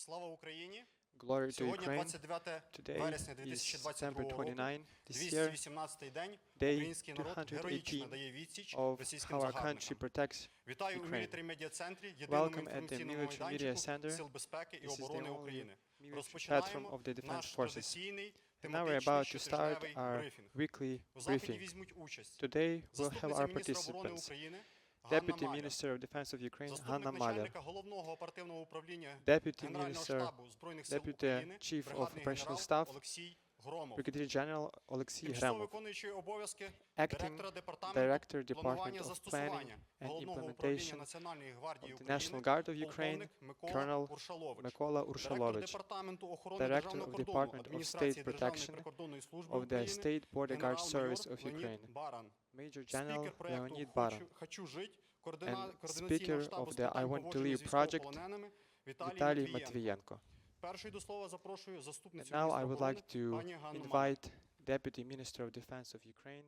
Слава Україні! Glory to Сьогодні Ukraine. 29 Today вересня is 2022 September року, 29 this year, 218-й день, day український народ героїчно 218 дає відсіч of російським how our загарбникам. country protects Вітаю у Ukraine. Military Media Центрі, єдиному Welcome at the інформаційному Military Media майданчику Center. Сил безпеки і This is the оборони only України. military platform Розпочинаємо of the defense наш forces. традиційний And now we're тематичний about to start щотижневий our брифінг. weekly У заході briefing. візьмуть участь Today we'll have заступниця our міністра оборони participants. України Ганна Deputy Маляр, Minister of Defense of Ukraine, Hanna заступник Maliar, начальника головного оперативного управління Deputy Генерального Minister, штабу Збройних сил Deputy України, Chief of бригадний Operational генерал Staff, Oleksii Hromov. Brigadier General Oleksii Тимчасово Hromov, виконуючий обов'язки Acting директора департаменту Director, планування Department of застосування Planning and Головного управління Implementation Національної гвардії of the National України, Guard of Ukraine, полковник Mykola Colonel Urshalovych, Mykola директор Urshalovych, департаменту охорони Director державного of кордону Department of Адміністрації State Державної Protection прикордонної служби of the України, State Border Guard Service генерал-майор of Leonid Ukraine, Baran, Major спікер General проєкту Leonid Baran, «Хочу жить», and координаційного speaker штабу of з the I питань Want to поводження з Live project, військовополоненими Vitalii Vitalii Matviienko. Matviienko. Першою до слова запрошую And заступницю now міністра I would оборони like to пані Ганну Маляр. invite Deputy Minister of Defense of Ukraine,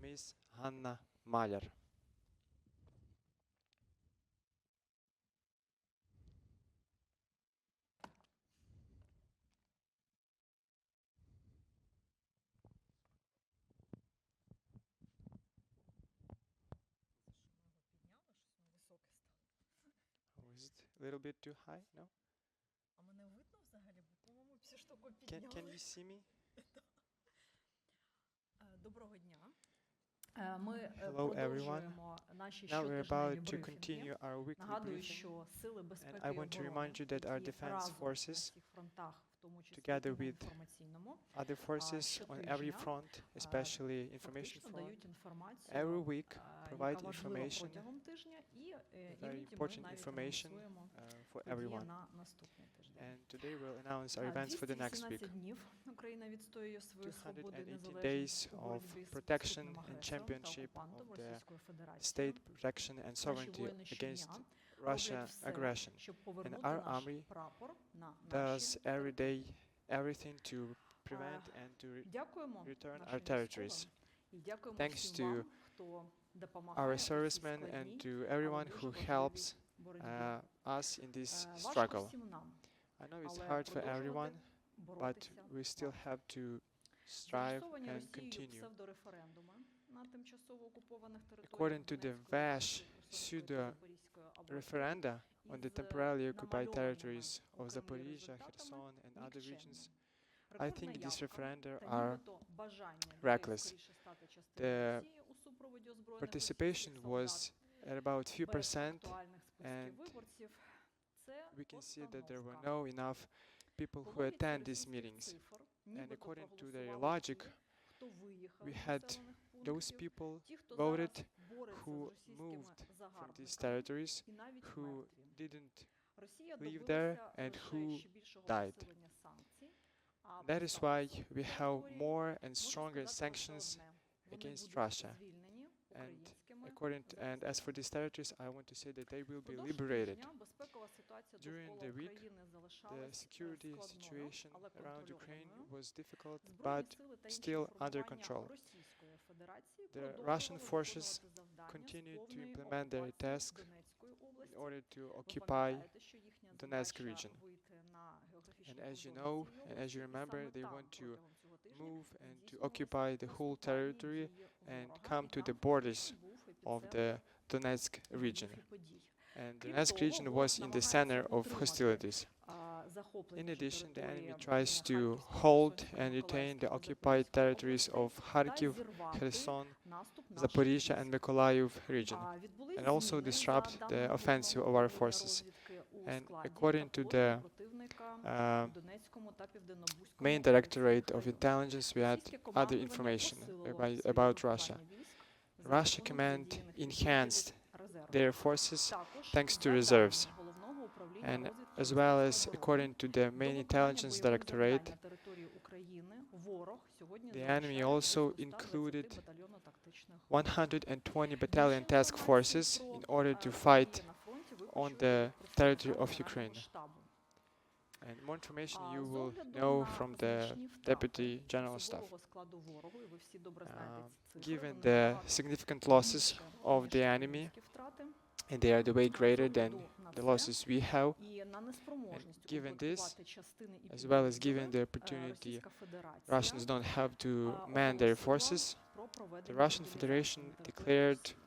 Ms. Hanna Maliar. Oh, is it a little bit too high? No? А мене видно взагалі? Бо, по-моєму, всі штуку Can підняли. you see me? Доброго дня. Ми Hello, продовжуємо наші Now we're щотижневі about to брифінги. continue our weekly Нагадую, briefing, що сили безпеки and I і want to оборони remind you that our які defense разом на forces, всіх фронтах, в тому числі together і на with інформаційному, other forces on every щотижня, front, especially information фактично front, дають інформацію, every week яка provide важлива information, протягом тижня, і very іноді ми important навіть information анонсуємо for події everyone. на наступний тиждень. And today we'll announce our events for the next 218 week. днів Україна відстоює свою свободу і 218 незалежність days у of боротьбі з protection підступним and агресором та championship окупантом of the Російською Федерацією. state protection and Наші sovereignty воїни against щодня Russia роблять все, aggression. щоб And повернути our наш army прапор на does наші every території. day everything to prevent and to Дякуємо return нашим our territories. військовим і дякуємо Thanks всім to вам, хто допомагає our у цій servicemen and складній, to але everyone дуже who важливій helps боротьбі. us in this Важко struggle. всім нам, I know it's але hard for everyone, продовжувати but боротися we still варто. have to strive Зареєстровані and Росією continue. псевдореферендуми на тимчасово окупованих територіях According to the Донецької, VASH Луганської, pseudo Запорізької областей, referenda on the із temporarily occupied намальованими territories у of Кремлі Zaporizhia, результатами Kherson and other regions. нікчемні. I Рекордна think these явка referenda та are нібито бажання людей reckless. скоріше стати частиною The Росії у супроводі озброєних participation російських was солдат at about few без percent, актуальних списків and виборців. Це we can see that there were постановка. no enough people По who логіці attend these російських meetings. цифр, And нібито according to their проголосували logic, ті, хто виїхав we з had населених those пунктів, people ті, хто voted зараз бореться з who російськими moved from these загарбниками, territories, і навіть who мертві. didn't. Росія live добилася there and лише who ще більшого died. посилення санкцій, а That is why we have території, more and можна stronger сказати лише sanctions одне. Вони against будуть Russia. звільнені And українськими and as for these territories, I want to say that they will be Впродовж liberated. тижня безпекова ситуація During довкола the week, України The залишалась security складною, situation але around Ukraine контрольованою. was difficult, Збройні but сили та інші still under формування control. Російської Федерації The продовжували Russian forces виконувати завдання з continued to повної implement their окупації task Донецької in області. order to Ви occupy. пам'ятаєте, що їхня Donetsk задача region. вийти на географічний And as you кордон know, цієї and as you області, і remember, саме they там want to протягом цього тижня move and to здійснювалися occupy the whole наступальні territory дії and ворога, come і to the там borders фактично був of епіцентр the Donetsk region. бойових подій. And the Крім Donetsk того, region ворог was in the намагається center of утримати, hostilities. захоплені In вже addition, the території, enemy tries to Харківської, hold Херсонської, and retain the Миколаївської, occupied Запорізької territories областей of та Kharkiv, зірвати Kherson, наступ наших Zaporizhia, and військ. Mykolaiv region, Відбулись and also зміни, disrupt за the даними offensive of our Головного forces. управління розвідки у And складі according та to положення the противника uh, в Донецькому та Південнобузькому main областях Directorate of районів. Intelligence, we had Російське other командування information посилило about свої Russia. групування військ за Russia рахунок command задіяних enhanced резервів. their forces Також, thanks за to даними reserves. Головного управління And розвідки as well as Міністерства according to the оборони, main до intelligence виконання бойових directorate, завдань на території України ворог сьогодні the enemy залишає also близько 120 included батальйонно-тактичних 120 battalion task forces in order to fight on the territory of Ukraine. And more information you will know from the Deputy General Staff. Given the significant losses of the enemy, and they are the way greater than the losses we have. І на неспроможність given this, упорядкувати частини і as well as given the підрозділи, opportunity Російська Федерація Russians don't have to man their оголосила forces, про the проведення Russian мобілізації Federation на території declared Росії.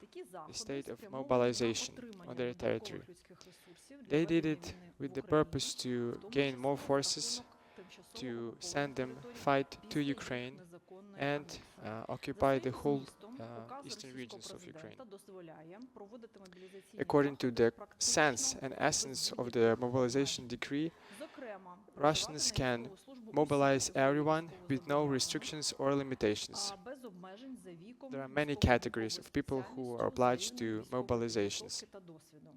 Такі the заходи state of спрямовані mobilization на отримання on their додаткових territory. людських ресурсів для They did ведення it війни в with the Україні, purpose to в тому gain числі more за forces рахунок тимчасово to окупованих send them територій fight to після їх Ukraine незаконної and анексії. occupy the За whole своїм змістом, указ eastern regions російського of Ukraine. президента дозволяє проводити мобілізаційні According to заходи the практично sense and без essence of будь-яких the обмежень. mobilization decree, Зокрема, Russians can призивати на військову службу mobilize усіх, хто everyone with no військовозобов'язаних, restrictions or limitations. без обмежень за віком, There are many військово-обліковою categories of people who are спеціальністю, obliged за to рівнем військової mobilizations, підготовки та досвіду.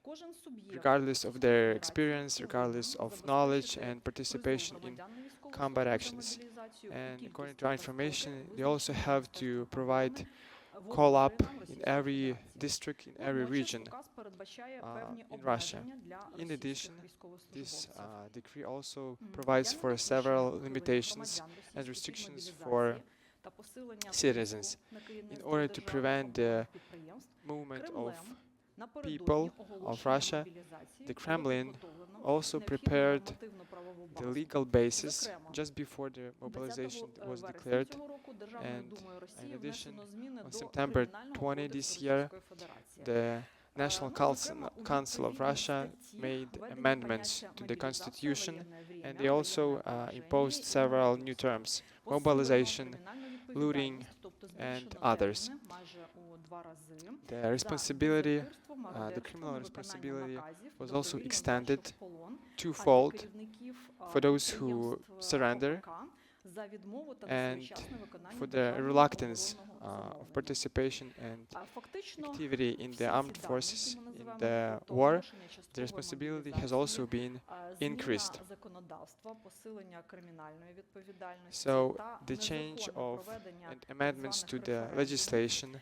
Кожен суб'єкт regardless of Російської their Федерації experience, regardless повинен of knowledge забезпечити and призов participation in громадян на військову combat службу та actions. мобілізацію у And кількості according to та our строки, information, they also визначені have to Міністерством provide оборони call-up воїнам in Російської every Федерації. district, in every Водночас region указ передбачає певні in Russia. обмеження для In російських addition, this військовослужбовців. decree also Я provides не for виключаю several ухилення limitations громадян and російської restrictions від for мобілізації та посилення citizens тиску на in керівництво order to державних prevent the оборонних підприємств. movement of Кремлем напередодні people of оголошення Russia. мобілізації The було Kremlin підготовлено also необхідну prepared нормативно-правову the базу. legal basis Зокрема, just before the 20 mobilization was вересня declared. цього року Державною and Думою Росії in addition, внесено зміни on до September Кримінального 20 кодексу this year, Російської Федерації. The National Зокрема, у Council of відповідній Russia статті made введені amendments поняття to the мобілізація, constitution, воєнне время, and they also воєнне положення imposed і several мобілізація. new terms: Посилено mobilization, кримінальну looting, відповідальність, тобто and збільшено others. терміни майже у 2 рази. The За responsibility, дезертирство, the мародерство, criminal невиконання responsibility наказів, was also добровільну extended здачу в полон, а для twofold керівників, for those who підприємств, surrender ОПК за відмову та and несвоєчасне виконання for the державного reluctance оборонного of замовлення. participation and Фактично, activity in всі the ці armed дані, forces які ми in називаємо the про war. оголошення The часткової responsibility has мобілізації, also been зміна increased. законодавства, посилення кримінальної відповідальності So та the change незаконне of проведення and amendments to званих the референдумів, legislation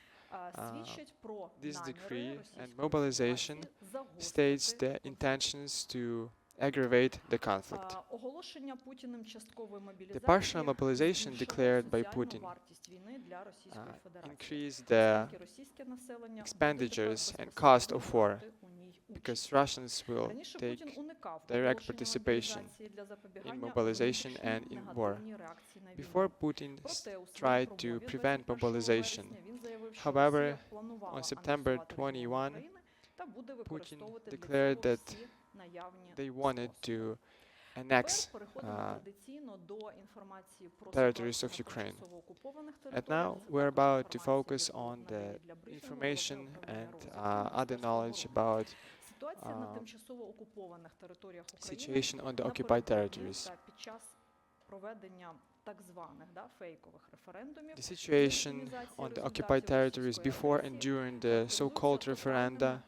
свідчать про this наміри decree and Російської mobilization Федерації загострити states the конфлікт. intentions to aggravate the conflict. Оголошення Путіним часткової The мобілізації partial mobilization збільшило declared by соціальну Putin вартість війни для Російської Федерації, increased the оскільки російське населення буде expenditures тепер and cost of безпосередньо war брати у ній because участь. Russians will Раніше take Путін уникав direct оголошення participation мобілізації для in запобігання mobilization внутрішньої and in war. негативній реакції на війну. Before Putin Проте у своїй tried to промові prevent 21 mobilization. вересня він заявив, що However, Росія планувала on September анексувати територію 21, України та буде використовувати для declared цього that всі наявні they wanted способи. to annex Тепер переходимо uh, традиційно до інформації про territories ситуацію of на Ukraine. тимчасово окупованих And територіях. now Це we're також about to інформація, focus яку on the надають для брифінгу information Головне and управління розвідки other Міністерства knowledge оборони. about Ситуація на uh, тимчасово окупованих територіях України situation on the occupied напередодні territories. та під час проведення так званих фейкових референдумів The situation on the occupied territories before and during the so-called referenda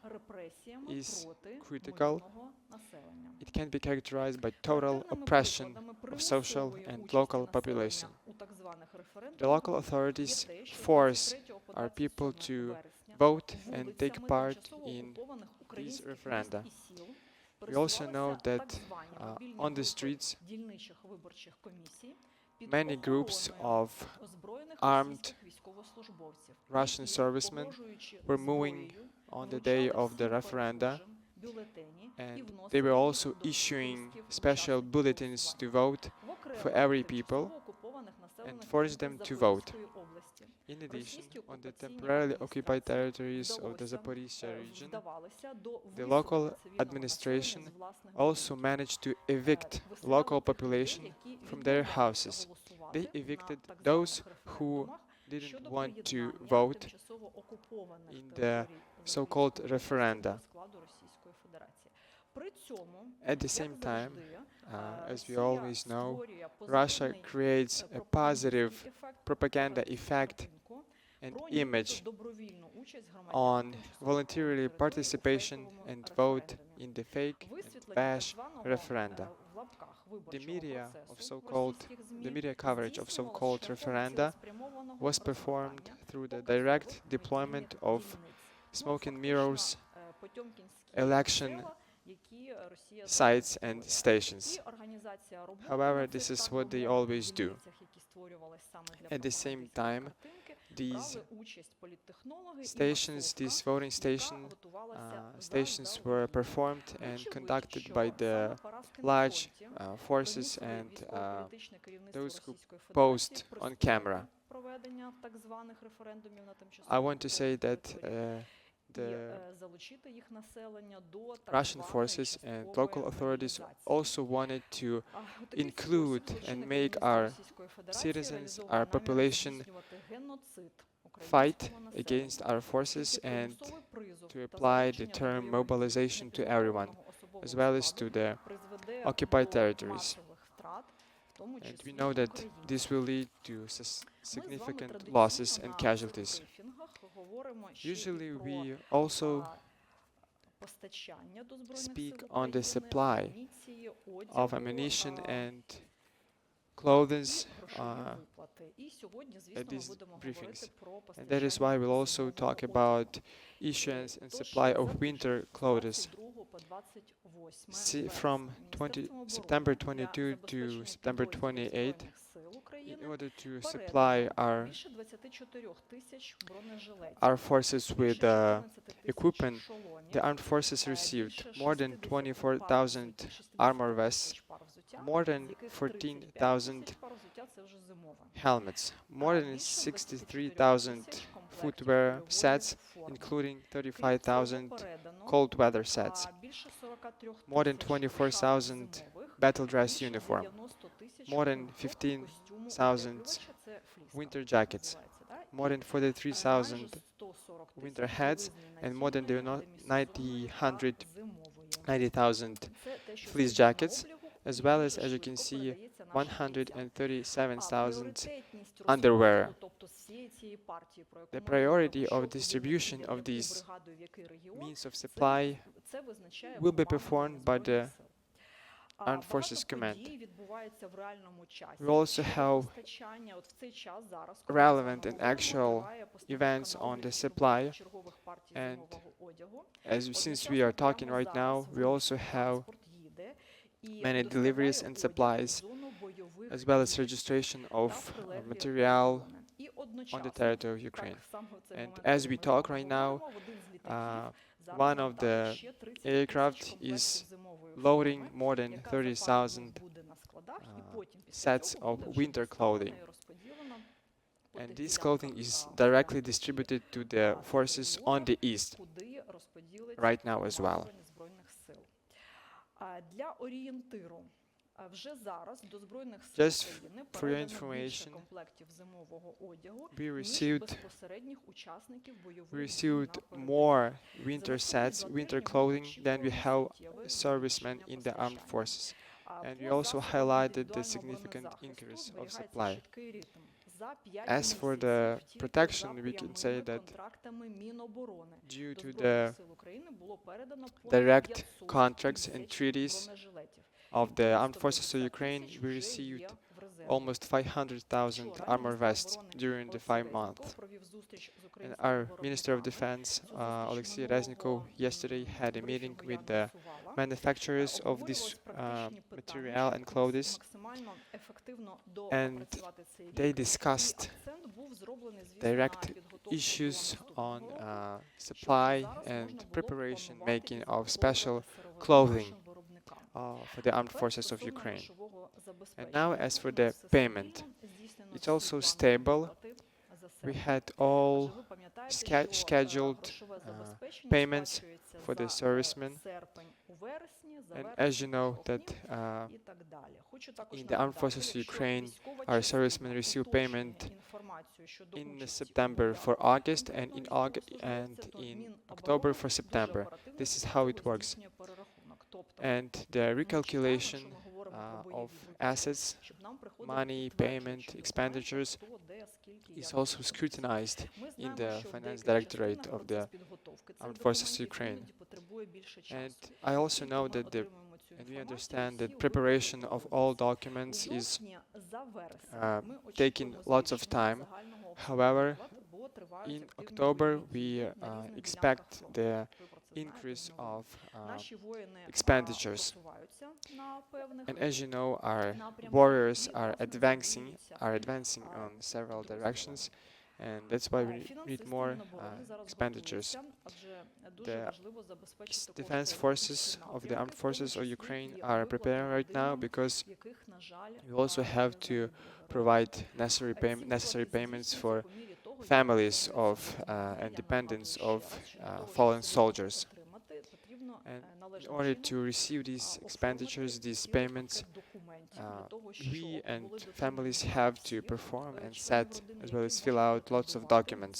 is critical. It can be characterized by total oppression of social and local population. The local authorities force our people to vote and take part in these referenda. We also know that on the streets, many groups of armed Russian servicemen were moving on the day of the referenda, and they were also issuing special bulletins to vote for every people and force them to vote. In addition, on the temporarily occupied territories of the Zaporizhzhia region, the local administration also managed to evict local population from their houses. They evicted those who didn't want to vote in the so-called referenda. At the same time, as we always know, Russia creates a positive propaganda effect and image on voluntarily participation and vote in the fake and bash referenda. The media coverage of so-called referenda was performed through the direct deployment of smoke and mirrors, election sites and stations. However, this is what they always do. At the same time, these брали участь політтехнологи і stations, масовка, these voting яка готувалася stations заздалегідь. were performed and Вочевидь, conducted що by the саме поразки на large фронті forces примусили and військово-політичне керівництво those who Російської Федерації posed on camera. прискорити проведення так званих референдумів на I тимчасово want to say окупованій that території і the залучити їх населення до так Russian званої forces and часткової local authorities мобілізації. also wanted to У такий include спосіб and злочинне make керівництво our Російської Федерації citizens, реалізовує our намір population здійснювати геноцид fight українського населення, against our forces оскільки and примусовий призов to та apply the залучення до term бойових дій mobilization to everyone, непідготовленого особового as well as складу to the призведе occupied до territories. масових втрат, в тому And we числі know that українців. this will lead to Ми з вами significant традиційно losses and на casualties. цих брифінгах говоримо ще й Usually про we also постачання до Збройних speak Сил on the України, supply амуніції, of одягу, ammunition and і clothes грошові виплати. І сьогодні, звісно, ми these будемо briefings. говорити про and постачання that is why we'll also зимового talk одягу. about issuance and Тож, supply за of winter тиждень з clothes 22 по 28 from вересня 20 September Міністерством оборони 22 для to забезпечення September підрозділів 28 Збройних Сил in України order to передано supply більше 24 тисяч бронежилетів, our forces with більше 14 тисяч equipment. шоломів, The armed forces received більше more than 60 24,000 пар armor vests, тисяч пар взуття, more з than яких 14,000 35 тисяч пар взуття – це вже зимове. helmets, more than 63,000 footwear sets, including 35,000 cold weather sets, more than 24,000 battle dress uniform, more than 15,000 winter jackets, more than 43,000 winter hats, and more than 90,000 fleece jackets, as well as you can see, 137,000 underwear. The priority of distribution of these means of supply will be performed by the Armed Forces Command. We also have relevant and actual events on the supply, and since we are talking right now, we also have many deliveries and supplies, as well as registration of material on the territory of Ukraine. And as we talk right now, one of the aircraft is loading more than 30,000 sets of winter clothing. And this clothing is directly distributed to the forces on the east right now as well. Just for your information, we received more winter sets, winter clothing than we have servicemen in the armed forces. And we also highlighted the significant increase of supply. As for the protection, we can say that due to the direct contracts and treaties of the armed forces of Ukraine, we received almost 500,000 armor vests during the 5 months. And our Minister of Defense, Oleksii, yesterday had a meeting with the manufacturers of this material and clothes, and they discussed direct issues on supply and preparation making of special clothing for the armed forces of Ukraine. And now as for the payment, it's also stable. We had all scheduled payments for the servicemen. And as you know that in the armed forces of Ukraine, our servicemen receive payment in September for August and in October for September. This is how it works. And the recalculation of assets, money, payment, expenditures is also scrutinized in the Finance Directorate of the Armed Forces of Ukraine. And I also know that and we understand that preparation of all documents is taking lots of time. However, in October we expect the increase of expenditures. And as you know, our warriors are advancing on several directions, and that's why we need more Фінансові оборони зараз expenditures. готуються, адже дуже The важливо забезпечити defense кошти forces of the armed forces of Ukraine are preparing right now because яких, на жаль, we also have to provide necessary payments for families of and dependents of fallen soldiers. And in order to receive these expenditures, these payments, we and families have to perform and set as well as fill out lots of documents.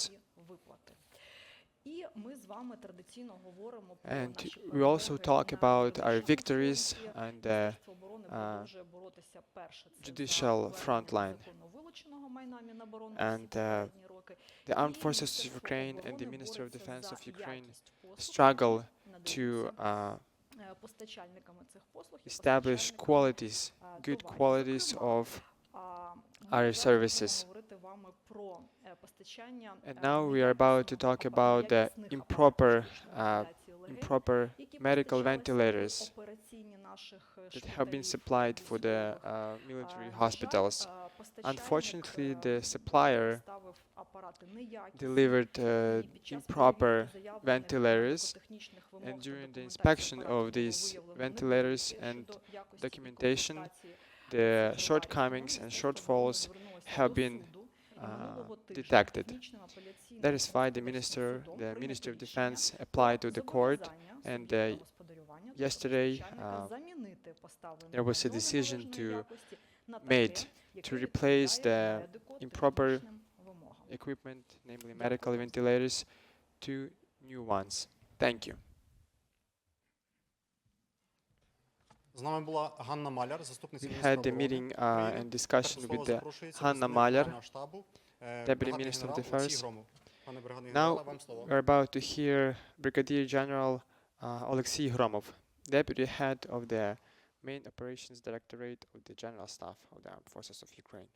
And we also talk about our victories and the judicial frontline. And the armed forces of Ukraine and the Minister of Defense of Ukraine struggle to establish qualities, good qualities of our services. And now we are about to talk about the improper medical ventilators that have been supplied for the military hospitals. Unfortunately, the supplier delivered improper ventilators, and during the inspection of these ventilators and documentation, the shortcomings and shortfalls have been detected. That is why the Ministry of Defense applied to the court, and yesterday there was a decision made to replace the improper equipment, namely medical ventilators, to new ones. Thank you. З нами була Ганна Маляр, заступниця We міністра had a оборони meeting України. and discussion Тепер with слово the запрошується Hanna представник Maliar, Генерального штабу, Deputy бригадний Minister of генерал Олексій Defense. Громов. Пане бригадний генерале, вам слово. We're about to hear Brigadier General Oleksii Hromov, Deputy Head of the Main Operations Directorate of the General Staff of the Armed Forces of Ukraine.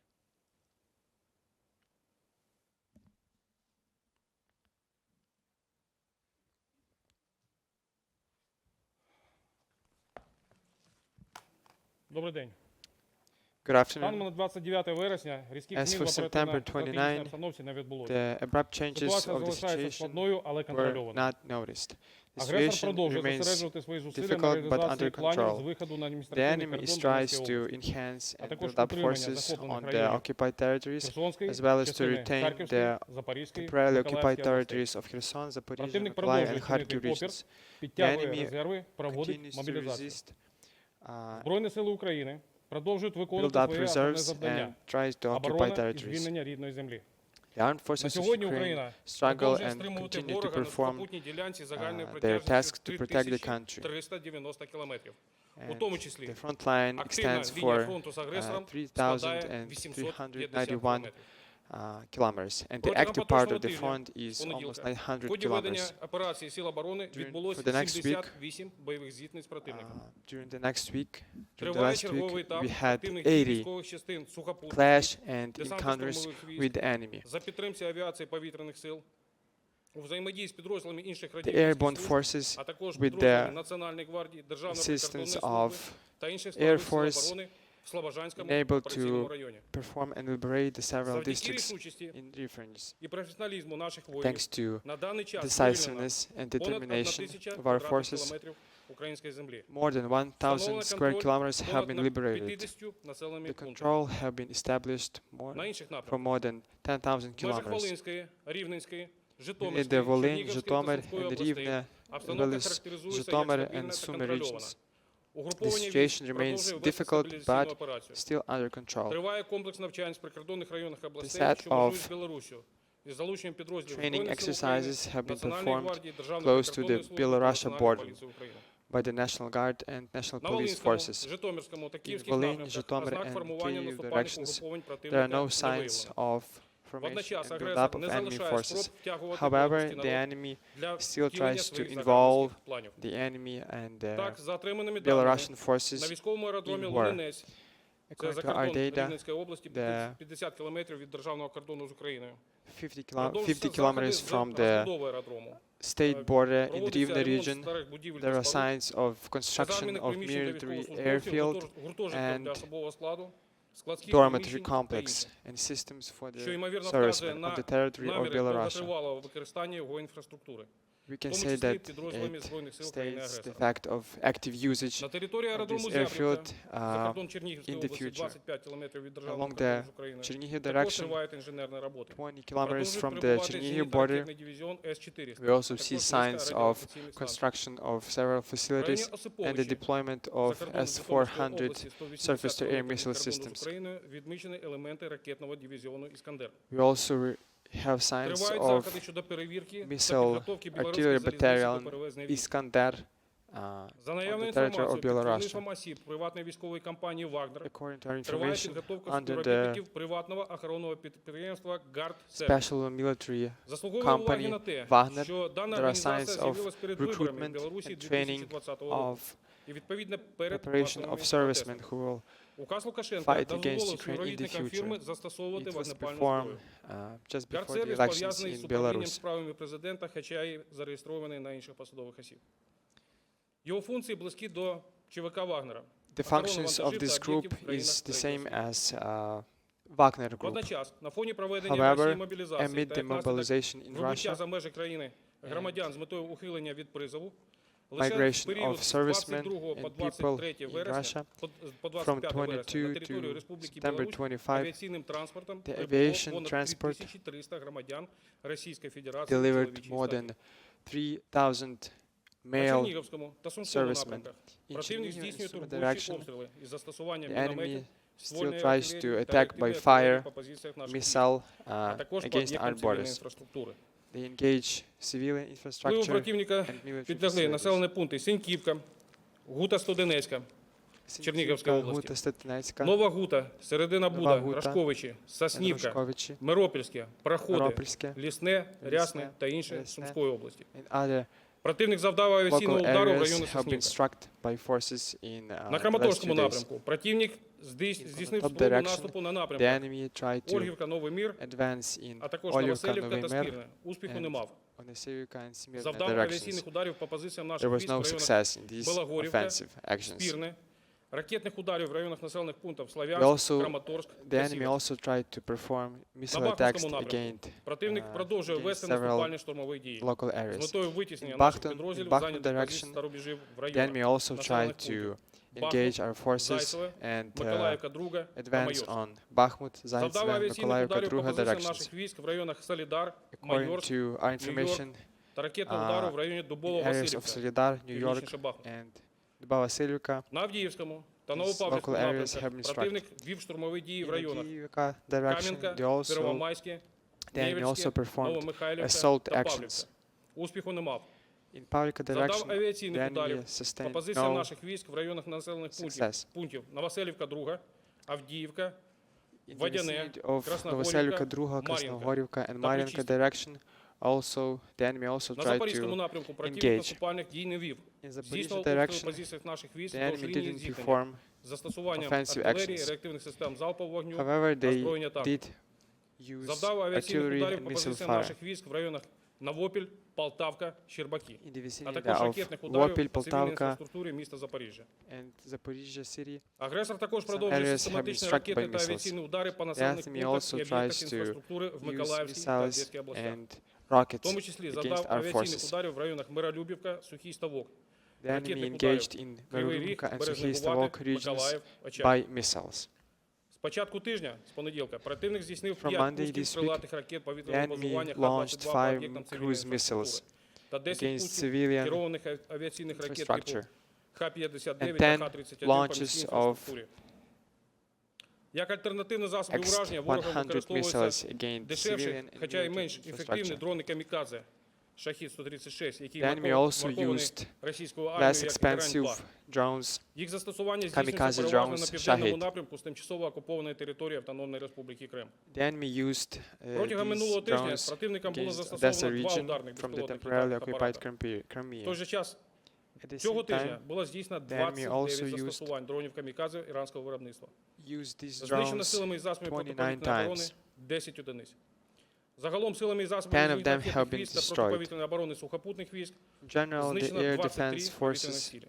Добрий день. Good afternoon. Станом на 29 вересня різких As змін for в September оперативно-стратегічній 29, обстановці не відбулося. The abrupt changes Ситуація of the залишається situation складною, але were контрольованою. not noticed. The Агресор situation продовжує remains зосереджувати свої зусилля на difficult but реалізації under планів з control. виходу на The адміністративний enemy кордон tries Донецької to області, enhance а and також build up утримання forces захоплених on the районів occupied territories, Херсонської as well as to частини retain Харківської, the Запорізької, temporarily occupied Миколаївської областей. territories of Kherson, Zaporizhia, Противник Mykolaiv, продовжує and чинити Kharkiv опір, regions. підтягує enemy резерви, проводить Continues to мобілізацію. resist, Збройні сили України продовжують build виконувати up своє основне reserves, завдання and tries to occupy оборона і territories. звільнення рідної землі. The armed На forces of сьогодні Ukraine Україна struggle продовжує and стримувати continue to ворога на perform сухопутній ділянці загальною their протяжністю task to protect the country. 3390 кілометрів. У And тому числі the front line активна extends лінія for фронту з агресором складає 850 3,391 кілометрів. kilometers, and the Протягом active part of поточного the тижня, front is з almost понеділка, 900 в ході ведення kilometers. операції Сил оборони відбулося for the next week, 78 бойових зіткнень з противником. During the next week, during the Триває last черговий week, етап we had активних 80 військових частин сухопутних clash and encounters десантно-штурмових with військ the enemy. за підтримки авіації повітряних сил у взаємодії з підрозділами інших The радянських airborne служб, forces, а також with підрозділами the Національної гвардії, Державної assistance прикордонної служби of та інших Air складових сил Force, оборони в Слобожанському enabled операційному to районі. perform and liberate the several Завдяки districts рішучості in difference, і професіоналізму наших воїнів thanks to на даний час звільнено decisiveness and понад 1 determination тисяча of our квадратних forces. кілометрів української землі. More than 1,000 square kilometers have been Понад liberated. 50 населеними The пунктами. control have been established На інших for напрямках. more than 10,000 В межах kilometers. Волинської, Рівненської, In Житомирської, the Volyn, Чернігівської та Житомир, Сумської and областей Rivne, as обстановка well as характеризується Житомир як and стабільна та Sumy контрольована. regions. The Угруповання situation військ remains продовжує вести difficult, стабілізаційну but операцію. still under control. Триває комплекс навчань з прикордонних районних областей, set що межують of з Білоруссю, із залученням підрозділів training Збройних сил України, exercises have been Національної performed гвардії, Державної close to прикордонної the служби та Belarusian Національної border поліції України. by the National Guard and National На Police Волинському, forces. Житомирському та In Київських Volyn, напрямках Житомир, ознак and формування Kyiv наступальних directions, угруповань there are противника no не signs виявлено. of formation Водночас and build-up агресор of не enemy залишає forces. спроб втягувати However, білоруський the народ enemy для still втілення tries to своїх involve загарбницьких планів. the enemy and Так, the за отриманими даними, Belarusian на forces військовому аеродромі in war. Лунинець, це According за to our кордон data, Рівненської області, the 50 кілометрів від державного кордону з Україною. 50 Продовжуються kilometers заходи з from the розбудови аеродрому. state border in Проводиться Rivne ремонт region. старих будівель There та are споруд, signs of construction казармених of приміщень для military військовослужбовців, airfield гуртожитків для and особового складу, складських dormitory приміщень та complex інших, and systems for що the ймовірно вказує servicemen of на the territory or наміри Belarus. довготривалого використання його інфраструктури, We в can тому say числі that підрозділами it Збройних сил states the країни-агресора. fact of active usage На території of this аеродрому airfield Зябрівка, за кордон Чернігівської in the області, future. 25 кілометрів від державного Along the кордону з України, Chernihiv також direction, тривають інженерні роботи. 20 kilometers Продовжують from the перебувати Chernihiv зенітно border, ракетний дивізіон С-400, we also а see також signs низка of радіолокаційних станцій. construction of several В facilities районі and the Осиповичі, deployment за of кордоном Житомирської S-400 області, 180 surface-to-air кілометрів від missile кордону з systems. Україною, відмічені елементи ракетного дивізіону «Іскандер». We also have signs Тривають of заходи щодо перевірки та missile підготовки artillery білоруських залізниць до battalion перевезення військ. Iskander За on наявною the territory інформацією, of під Belarus. керівництвом осіб приватної військової компанії «Вагнер» According to our триває information, підготовка under the співробітників приватного охоронного підприємства «Гард-Сервіс». special military Заслуговує уваги company на те, Wagner, що дана there are організація signs of з'явилась перед виборами в recruitment Білорусі and training 2020 року of і відповідно перед preparation масовими of servicemen протестами. who will Указ Лукашенка fight against дозволив Ukraine in the співробітникам future. фірми застосовувати It was вогнепальну performed зброю. just before the «Гард-сервіс» elections пов'язаний з in управлінням Belarus. справами президента, хоча й зареєстрований на інших посадових осіб. Його функції близькі до ЧВК «Вагнера». The Охорона functions of вантажів this та group об'єктів в країнах is the третього same світу. as Wagner Group. Водночас, на фоні проведення в However, Росії мобілізації amid та the як наслідок mobilization in вибуття Russia, за межі країни громадян з метою ухилення від призову, лише в migration період of з servicemen 22 по and people 23 in вересня, Russia по from 25 вересня на 22 територію to Республіки September Білорусь 25, авіаційним транспортом the прибуло aviation понад transport 3300 громадян Російської Федерації delivered чоловічої more статі. than 3,000 На male Чернігівському та Сумському servicemen. напрямках In противник Chernihiv and здійснює Sumy турбуючі direction, обстріли із застосуванням the мінометів, enemy still ствольної tries артилерії to та attack реактивної by артилерії fire, по позиціях наших військ, missile а також по against об'єктам our цивільної borders. інфраструктури. They engage civilian Впливу infrastructure противника and military підлягли населені facilities. пункти Сіньківка, Гута Стоденецька, Чернігівської Сіньківка, області. Гута, Статинецька, Нова Гута, Середина Нова Буда, Гута, Рашковичі, Соснівка, Рожковичі, Миропільське, Проходи, Ропільське, Лісне, Рясне Лісне, та інші Рясне. Сумської області. and other Противник завдав авіаційного local удару в areas районі have been Соснівка. struck by forces in На the last Краматорському 2 days. напрямку противник здійснив top спробу direction, наступу на The напрямках enemy tried to Оргівка, Новий Мір, advance in а також Olivka, Новоселівка та Новий Мир, Спірне. Успіху and не мав. Onasivka and Smyrna Завдав directions. авіаційних ударів по позиціям наших There was військ в no районах success in these Белогорівка, offensive actions. Спірне, ракетних ударів в районах населених пунктів We Слав'янськ, also, Краматорськ the та enemy Сіверськ. also tried to perform missile На attacks Бахмутському напрямку against противник продовжує against вести several наступальні штурмові дії local з areas. метою витіснення In наших Bakhmut- підрозділів, in Bakhmut зайнятих позицій direction, та рубежів в The районах enemy also населених tried to пунктів engage our forces Зайцеве, and Миколаївка, Друга та advance Майорськ. on Bakhmut, Завдав Zaytsev, авіаційних Mykolaiivka, ударів по Druga позиціям directions. наших військ в районах Солідар, According Майорськ to our information, та ракетного удару в районі the Дубово, areas of Васильівка, Solidar, New York, північніше Бахмут. and Duba-Vasilivka, На Авдіївському та These Новопавлівському local areas have напрямках been противник вів штурмові дії в in the районах Kiivka direction, Кам'янка, they also, Первомайське, the enemy Невельське, also performed Новомихайлівка assault та Павлівка. actions. Успіху не мав. In Pavlivka Завдав direction, the авіаційних ударів enemy по sustained позиціям no наших військ в районах населених success. пунктів Новоселівка, Друга, Авдіївка, In the Водяне, vicinity of Красногорівка, Novoselivka, Druga, Мар'їнка Krasnogorivka, and та Mar'їnka Плечисте. direction. Also, the enemy also На tried Запорізькому to напрямку противник engage. наступальних дій не вів. in Здійснював Zaporizhia обстріли direction. позиціях наших військ The вздовж enemy лінії didn't зіткнення perform. з застосуванням offensive артилерії, actions. реактивних систем залпового вогню, However, they озброєння танків. did use Завдав авіаційних artillery ударів and по missile позиціям fire наших військ в районах Новопіль, Полтавка, Щербаки, in the а vicinity також of ракетних ударів Lopil, по цивільній Poltavka, інфраструктурі міста Запоріжжя. and Zaporizhia city. Агресор також Some продовжує areas have been систематичні struck ракетні by та missiles. авіаційні удари по The населених enemy пунктах also і об'єктах tries to інфраструктури в use Миколаївській та missiles Одеській областях. and В rockets тому числі against завдав our авіаційних forces. ударів в районах Миролюбівка, Сухий Ставок, The enemy ракетних engaged in Кривий Ріг, Veruvka and Березневувати, Sukhistavok regions Миколаїв, Очаків. by missiles. З початку тижня, з понеділка, противник здійснив From 5 Monday пусків this week, крилатих ракет повітряного enemy базування launched Х-22 по 5 об'єктам цивільної cruise missiles інфраструктури та 10 against пусків civilian керованих авіаційних ракет типу infrastructure Х-59 and та 10 Х-31 по launches міській of інфраструктурі. Як альтернативні засоби ураження ворогом X-100 використовуються missiles against дешевші, civilian and хоча й military менш ефективні infrastructure. дрони «Камікадзе» Шахід-136, які The enemy also марковані used російською less армією як expensive «Тирань-2». drones. Їх застосування Kamikaze здійснюється переважно drones на південному Shahid. напрямку з тимчасово окупованої території Автономної Республіки Крим. The enemy used Протягом these минулого тижня drones противникам було against Odessa застосовано 2 region ударних from the безпілотних temporarily літальних occupied апарата. В той Crimea. же час At the цього same тижня time, було здійснено the enemy 29 also used застосувань дронів «Камікадзе» іранського виробництва. used these Знищено drones силами і засобами 29 протиповітряної оборони times. 10 одиниць. Загалом силами і 10 засобами of them have ракетних been військ та destroyed. протиповітряної оборони сухопутних військ In general, the знищено air 23 defense повітряних forces цілі.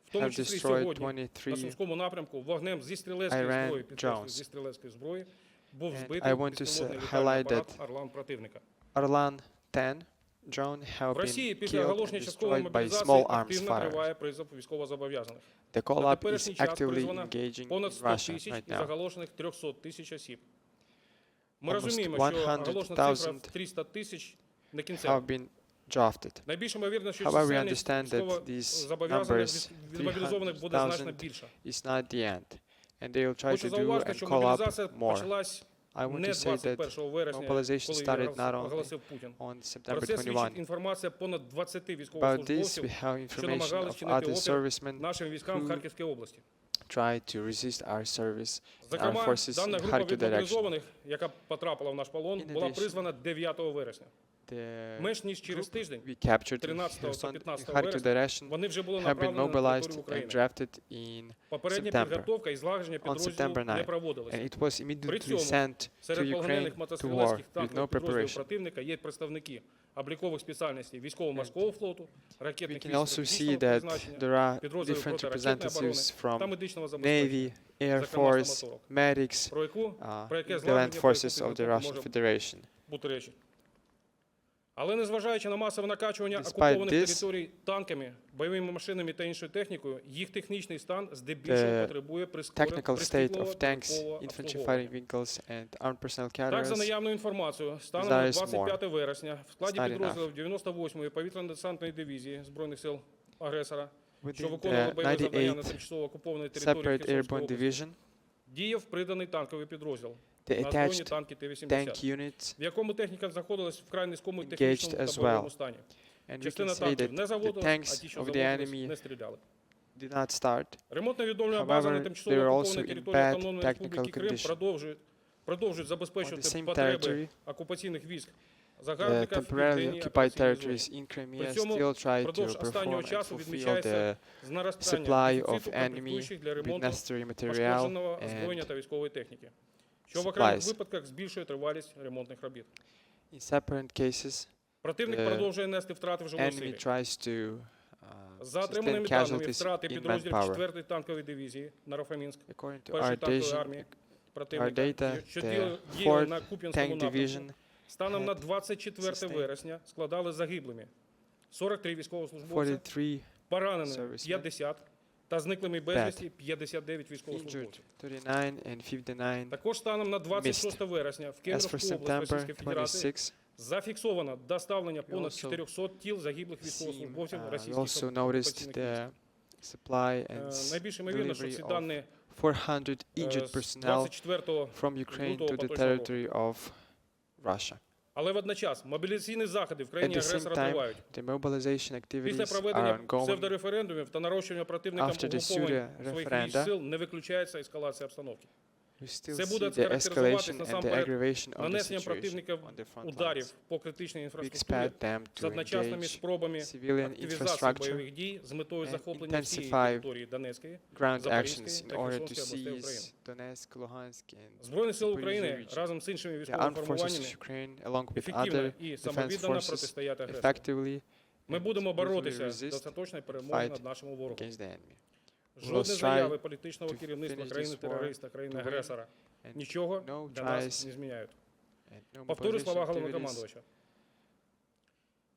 В тому have числі destroyed сьогодні на 23 Сумському напрямку вогнем зі стрілецької Iran зброї, підкреслюю, drones. зі стрілецької зброї, був And збитий I want to безпілотний highlight літальний апарат that «Орлан» противника. Arlan 10 drone have В Росії been після killed оголошення and часткової destroyed by мобілізації small arms активно fire. триває призов військовозобов'язаних. The call На up теперішній is час actively призвано engaging понад in 100 Russia тисяч right із now. заголошених 300 тисяч осіб. Ми Almost розуміємо, що оголошена цифра 100,000 в 300 тисяч не кінцева. Have been drafted. Найбільш ймовірно, що However, we чисельність understand that these військовозобов'язаних numbers, відмобілізованих буде значно 300,000, більша. is not the end. And they will try Хочу to do зауважити, and що call мобілізація up more. почалась I want не to say that 21 вересня, mobilization коли started її not only оголосив Путін. on Про September це свідчить 21. інформація понад 20 About this, військовослужбовців we have що information намагались of чинити other опір servicemen нашим військам в who Харківській області. try to resist our service, our Зокрема, forces дана in група Kharkiv direction. відмобілізованих, яка потрапила в наш полон, In була addition, призвана 9 вересня. The Менш ніж через group тиждень we captured in 13 та Kherson, in 15 Kharkiv вересня direction вони вже були have been направлені на mobilized територію and України. drafted in Попередня September. підготовка і злагодження On підрозділу September не 9. проводилися. And it was immediately цьому, sent to Серед Ukraine полонених to war мотострілецьких with танкових no підрозділів preparation. противника є представники облікових спеціальностей військово-морського флоту, We ракетних can військ also see стратегічного that призначення, there are підрозділів different протиракетної оборони representatives та from медичного забезпечення, Navy, Air зокрема Force, стоматолог, medics, про яке the злагодження, land про яку forces of the підготовку Russian може Federation. бути речі. Але незважаючи на масове накачування Despite окупованих this, територій танками, бойовими машинами та іншою технікою, їх технічний стан здебільшого The потребує technical state прискіпливого of tanks, додаткового infantry обслуговування. fighting vehicles, and armed personnel Так, за carriers. наявною інформацією, станом There на is 25 вересня в складі It's not підрозділів 98-ї повітряно-десантної дивізії Збройних сил агресора, що Within виконували the бойові завдання на 98th тимчасово окупованій території Separate Херсонської Airborne області, Division, діяв приданий танковий підрозділ the на озброєні attached танки Т-80, tank units в якому техніка знаходилась в вкрай низькому engaged технічному as та бойовому well. стані. And we can Частина say танків that не the заводилась, а tanks ті, що of the заводились, enemy не стріляли. did not start. Ремонтно-відновлювальна база на However, тимчасово they are also окупованій in території bad Автономної Республіки technical Крим condition. продовжують On the забезпечувати same потреби territory, окупаційних військ the загарбника в temporarily південній occupied операційній зоні. territories in Crimea При цьому still try to впродовж останнього perform and часу fulfill відмічається the з наростанням supply of дефіциту enemy комплектуючих для with ремонту necessary material пошкодженого озброєння and та військової техніки, що в окремих supplies. випадках збільшує тривалість ремонтних робіт. In separate cases, Противник The продовжує нести втрати в живій силі. enemy tries to За sustain отриманими даними, casualties втрати in підрозділів manpower. 4-ї танкової дивізії Нарофамінськ, According to 1-ї our танкової армії our противника, data, що the діяли 4th на Куп'янському Tank напрямку, Division станом на had 24 sustained вересня складали загиблими 43 військовослужбовці, 43 пораненими servicemen, 50 та зниклими безвісті 59 військовослужбовців. injured 39 and 59. Також станом на 26 вересня в As for Кемеровську область September Російської Федерації 26, зафіксовано доставлення понад also 400 тіл загиблих seen, військовослужбовців we російських also noticed окупаційних the військ. supply and Найбільш ймовірно, що delivery ці of дані 400 injured з personnel 24-го, from Ukraine лютого to the поточного року. territory of Russia. але водночас мобілізаційні заходи в At країні the same агресора time, тривають. the mobilization Після activities проведення are ongoing. псевдореферендумів та нарощування противникам After the угруповань Syria своїх referenda, військ сил не виключається ескалація обстановки. We still Це see буде the характеризуватись escalation and the насамперед aggravation of the нанесенням situation противника on the front ударів lines. по критичній We інфраструктурі expect them з to одночасними engage спробами civilian активізації infrastructure, бойових дій з метою and захоплення всієї intensify території Донецької, ground Запорізької actions in та order to Херсонської областей seize Donetsk, Luhansk, and Збройні сили Запоріжжя України region. разом з іншими The військовими armed forces формуваннями of Ukraine, along with ефективно other і defense самовіддано forces, протистояти агресору. effectively Ми and будемо brutally боротися до resist остаточної перемоги fight над нашим ворогом. against the enemy. Жодні try заяви політичного to керівництва finish this країни-терориста, war, країни-агресора And нічого no для нас tries не зміняють. and no Повторю mobilization слова activities головнокомандувача.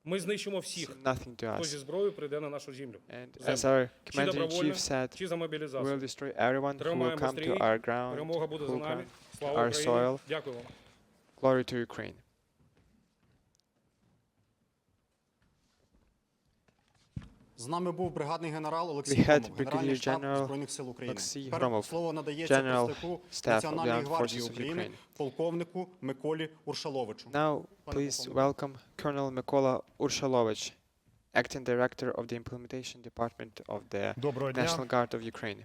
Ми знищимо всіх, see nothing to хто us. зі зброєю прийде на нашу землю, And землю. as our Чи commander in добровольно, chief said, чи за we will мобілізацію. destroy everyone who will Тримаємо come стрій, to our ground, перемога буде за who нами. come. Слава our Україні. soil. Дякую вам. Glory to Ukraine. З нами був бригадний генерал Олексій We had Hromov, Генеральний Brigadier штаб General Збройних сил України. Oleksii Тепер Hromov, слово надається General представнику Staff of the Національної Armed гвардії Forces of України, Ukraine. полковнику Миколі Уршаловичу. Now, Пане please полковнику. welcome Colonel Mykola Urshalovych, Acting Director of the Implementation Department of the Доброго дня, National Guard of Ukraine.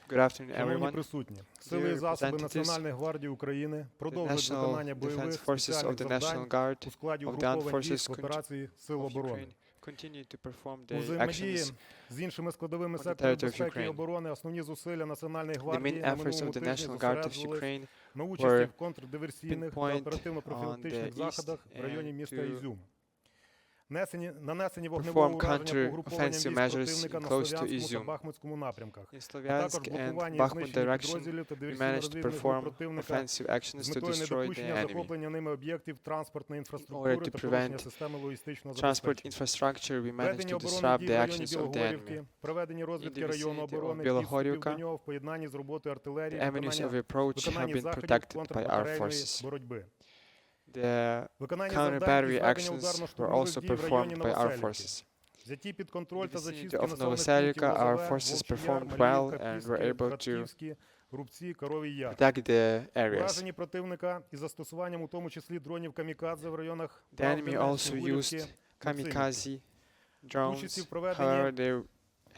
Good afternoon, шановні everyone. присутні. Сили і засоби representatives, Національної гвардії України The продовжують National виконання Defense бойових Forces of спеціальних the National завдань Guard у складі of the Armed угруповань Forces військ операції Сил of оборони. Ukraine continue to perform У the взаємодії actions. з іншими складовими on the секторами territory of безпеки і Ukraine. оборони основні зусилля Національної The гвардії main на efforts минулому of the тижні National Guard of зосереджувались Ukraine на were участі в контрдиверсійних та pinpoint оперативно-профілактичних on the east заходах в районі міста and Ізюм. нанесені вогневого perform ураження по угрупованням counter-offensive військ measures противника in на close to Слов'янському та Izum. Бахмутському напрямках, In а Slovyansk також and блокування і Bakhmut знищення direction, підрозділів та we managed to диверсійно-розвідувальних груп perform противника offensive actions з to метою destroy the недопущення enemy. захоплення ними об'єктів транспортної In order інфраструктури to та порушення prevent системи логістичного transport забезпечення. infrastructure, we managed Ведення to оборонних disrupt дій the в районі actions of the Білогорівки, enemy. проведення розвідки району vicinity of оборони, Білогорівка, підступів до нього в поєднанні з роботою артилерії, The avenues of виконання approach have been заходів protected by our контрбатарейної forces. боротьби. The Виконання counter-battery завдань із ведення actions were ударно-штурмових also дій в районі performed by our Новоселівки. forces. Взяті під контроль In та the vicinity зачистки of населених Novoselivka, пунктів our Лозове, forces Вовчий Яр, performed well Малівка, and Піски, were able to Кратківські, Рубці, Коровий Яр. protect the areas. Уражені противника із застосуванням у тому числі дронів камікадзе в районах The enemy Правдине, also Снігурівки, used Максимівки. kamikaze Участі drones, в проведенні however they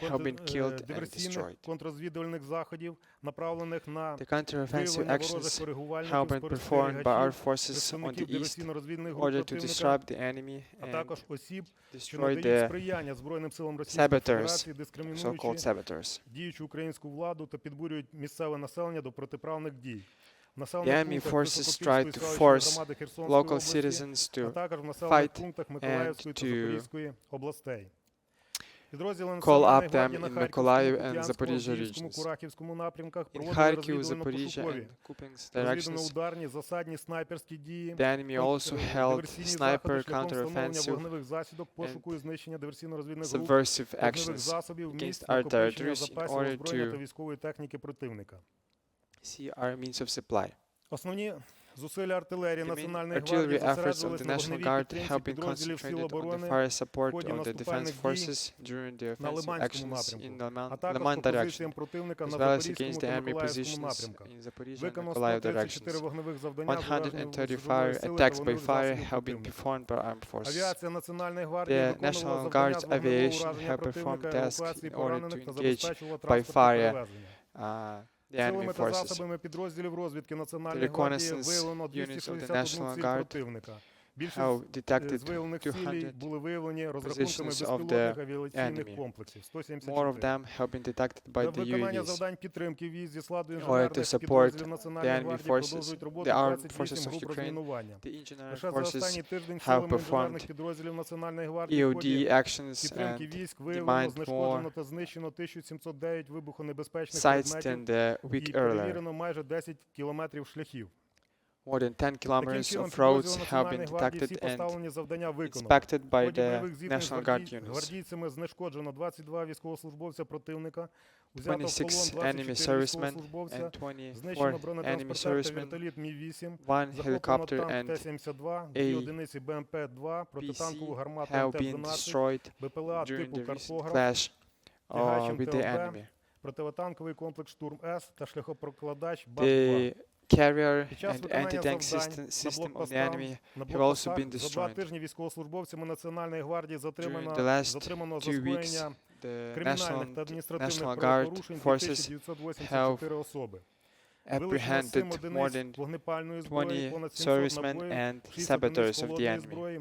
have been killed and диверсійних destroyed. контррозвідувальних заходів, направлених на The counter-offensive виявлення ворожих actions коригувальників, have been performed by our forces on представників the east диверсійно-розвідних in груп order to противника, disrupt the enemy а and також осіб, що destroy надають the сприяння Збройним силам Російської saboteurs, Федерації, so-called дискримінуючи saboteurs. діючу українську владу та підбурюють місцеве населення до протиправних дій. В The населених enemy пунктах forces Високопільської tried to селищної force громади Херсонської local області, citizens а to також в населених fight пунктах Миколаївської та to Запорізької областей. Підрозділи call Національної up them гвардії на in Харківському, Mykolaiv and Куп'янському, Zaporizhia Авдіївському, regions. Курахівському напрямках In проводили Kharkiv, Zaporizhia розвідувально-пошукові, and Kupiansk directions, розвідувально-ударні, засадні, снайперські дії, the enemy also held диверсійні заходи sniper шляхом встановлення counter-offensive вогневих засідок, пошуку і знищення диверсійно-розвідних груп, subversive вогневих actions засобів, against місць, our накопичення territories in запасів order озброєння та to військової техніки противника. see our means of supply. Основні зусилля артилерії The main Національної artillery гвардії efforts of зосереджувались the на National вогневій Guard підтримці have been підрозділів Сил concentrated on the оборони fire support ході of the defense наступальних дій forces during the на offensive Лиманському actions in напрямку, а the також Liman по direction, позиціям противника as на well as Запорізькому against the та enemy Миколаївському positions напрямках. in Zaporizhia and Виконано Mykolaiv 134 directions. вогневих завдання з ураженням 130 живої fire сили та attacks by вогневих fire засобів have been противника. performed by armed forces. Авіація Національної гвардії The виконувала National завдання Guard's з вогневого aviation ураження have performed противника, tasks евакуації in order to поранених та engage забезпечувала by транспортне fire перевезення. the enemy Силами та forces. засобами підрозділів розвідки The Національної гвардії reconnaissance виявлено units of the 261 National ціль Guard противника. Більшість have detected з виявлених цілей 200. були виявлені розрахунками positions of безпілотних the авіаційних enemy. комплексів. More of 174. them have been detected by Для the виконання UAVs. завдань підтримки військ зі складу order to інженерних support підрозділів the Національної enemy гвардії forces, продовжують роботу the armed 28 forces of груп Ukraine, розмінування. The engineering Лише за forces останній тиждень have силами інженерних performed підрозділів Національної гвардії в EOD ході actions підтримки and військ виявлено, demanded знешкоджено more та знищено 1709 вибухонебезпечних sites предметів than the і week earlier. перевірено майже 10 кілометрів шляхів. More than 10 Таким kilometers чином, of roads підрозділи have been Національної гвардії всі detected and поставлені завдання виконано. inspected В by ході the бойових зіткнень з National Guard units. гвардійцями знешкоджено 22 військовослужбовця противника, узято в 26 полон enemy 24 servicemen військовослужбовця, and 24 знищено enemy бронетранспортер та servicemen, вертоліт Мі-8, one захоплено helicopter танк and Т-72, дві одиниці БМП-2, протитанкову PC гармату have been МТ-12, destroyed БПЛА during типу the recent «Картограф», clash тягачем with the ТЛБ, enemy. противотанковий комплекс «Штурм-С» та шляхопрокладач БАК-2. The carrier Під час and виконання anti-tank завдань system of the блокпостах enemy на have also блокпостах been за 2 destroyed. тижні військовослужбовцями Національної гвардії During the last затримано за 2 weeks, скоєння the кримінальних та National адміністративних Guard правопорушень forces 2984 особи. Вилучено 7 apprehended more одиниць than вогнепальної зброї, 20 понад 700 servicemen набоїв, and 6 одиниць saboteurs of the холодної enemy. зброї,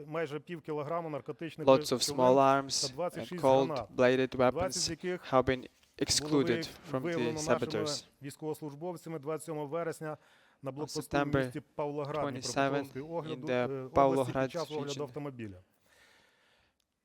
майже пів кілограму наркотичних Lots of small речовин, arms та 26 and гранат, cold-bladed 20 weapons з яких have been було excluded from the виявлено нашими saboteurs. військовослужбовцями 27 вересня на блокпосту в September місті Павлоград 27 Дніпропетровської in the області Pavlograd під час огляду region. автомобіля.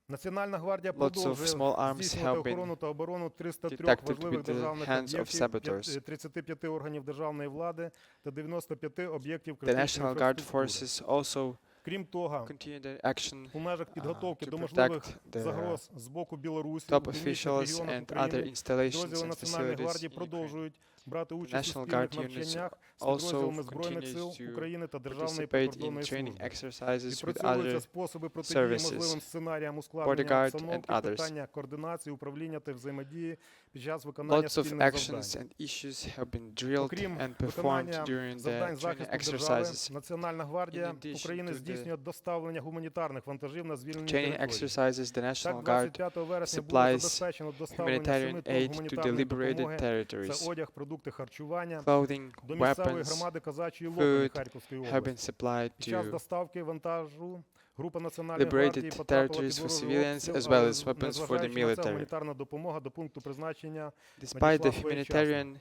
Національна гвардія Lots of продовжує small arms здійснювати have been охорону та оборону 303 detected важливих with the державних hands of об'єктів, saboteurs. 35 органів державної влади та 95 об'єктів The критичної National Guard інфраструктури. forces also Крім того, continue their action у межах підготовки to до можливих protect the загроз з боку Білорусі, top у північних officials регіонах and other України, installations підрозділи and Національної facilities гвардії in Ukraine. продовжують брати участь у National спільних Guard units навчаннях з also підрозділами Збройних сил continues to України та Державної Participate in прикордонної training служби. exercises with Відпрацьовуються other способи протидії services, можливим сценаріям ускладнення bodyguard обстановки, and others. питання координації, управління та взаємодії під час виконання Lots of спільних actions завдань. and issues have been drilled Окрім and performed виконання during the завдань training захисту держави, exercises. Національна гвардія In addition України to the здійснює доставлення гуманітарних вантажів на звільнені Training території. exercises, the Так, National Guard 25 вересня було supplies забезпечено доставлення 7 humanitarian тонн aid to the гуманітарної liberated допомоги. territories. Це одяг, продукти харчування Clothing, до місцевої weapons громади Казачої food Лобані Харківської have been області. supplied Під час to доставки вантажу група Національної гвардії liberated потрапила territories під for ворожий civilians обстріл, as well але as weapons for the незважаючи на це, military. гуманітарна допомога до пункту призначення Despite the надійшла своєчасно. humanitarian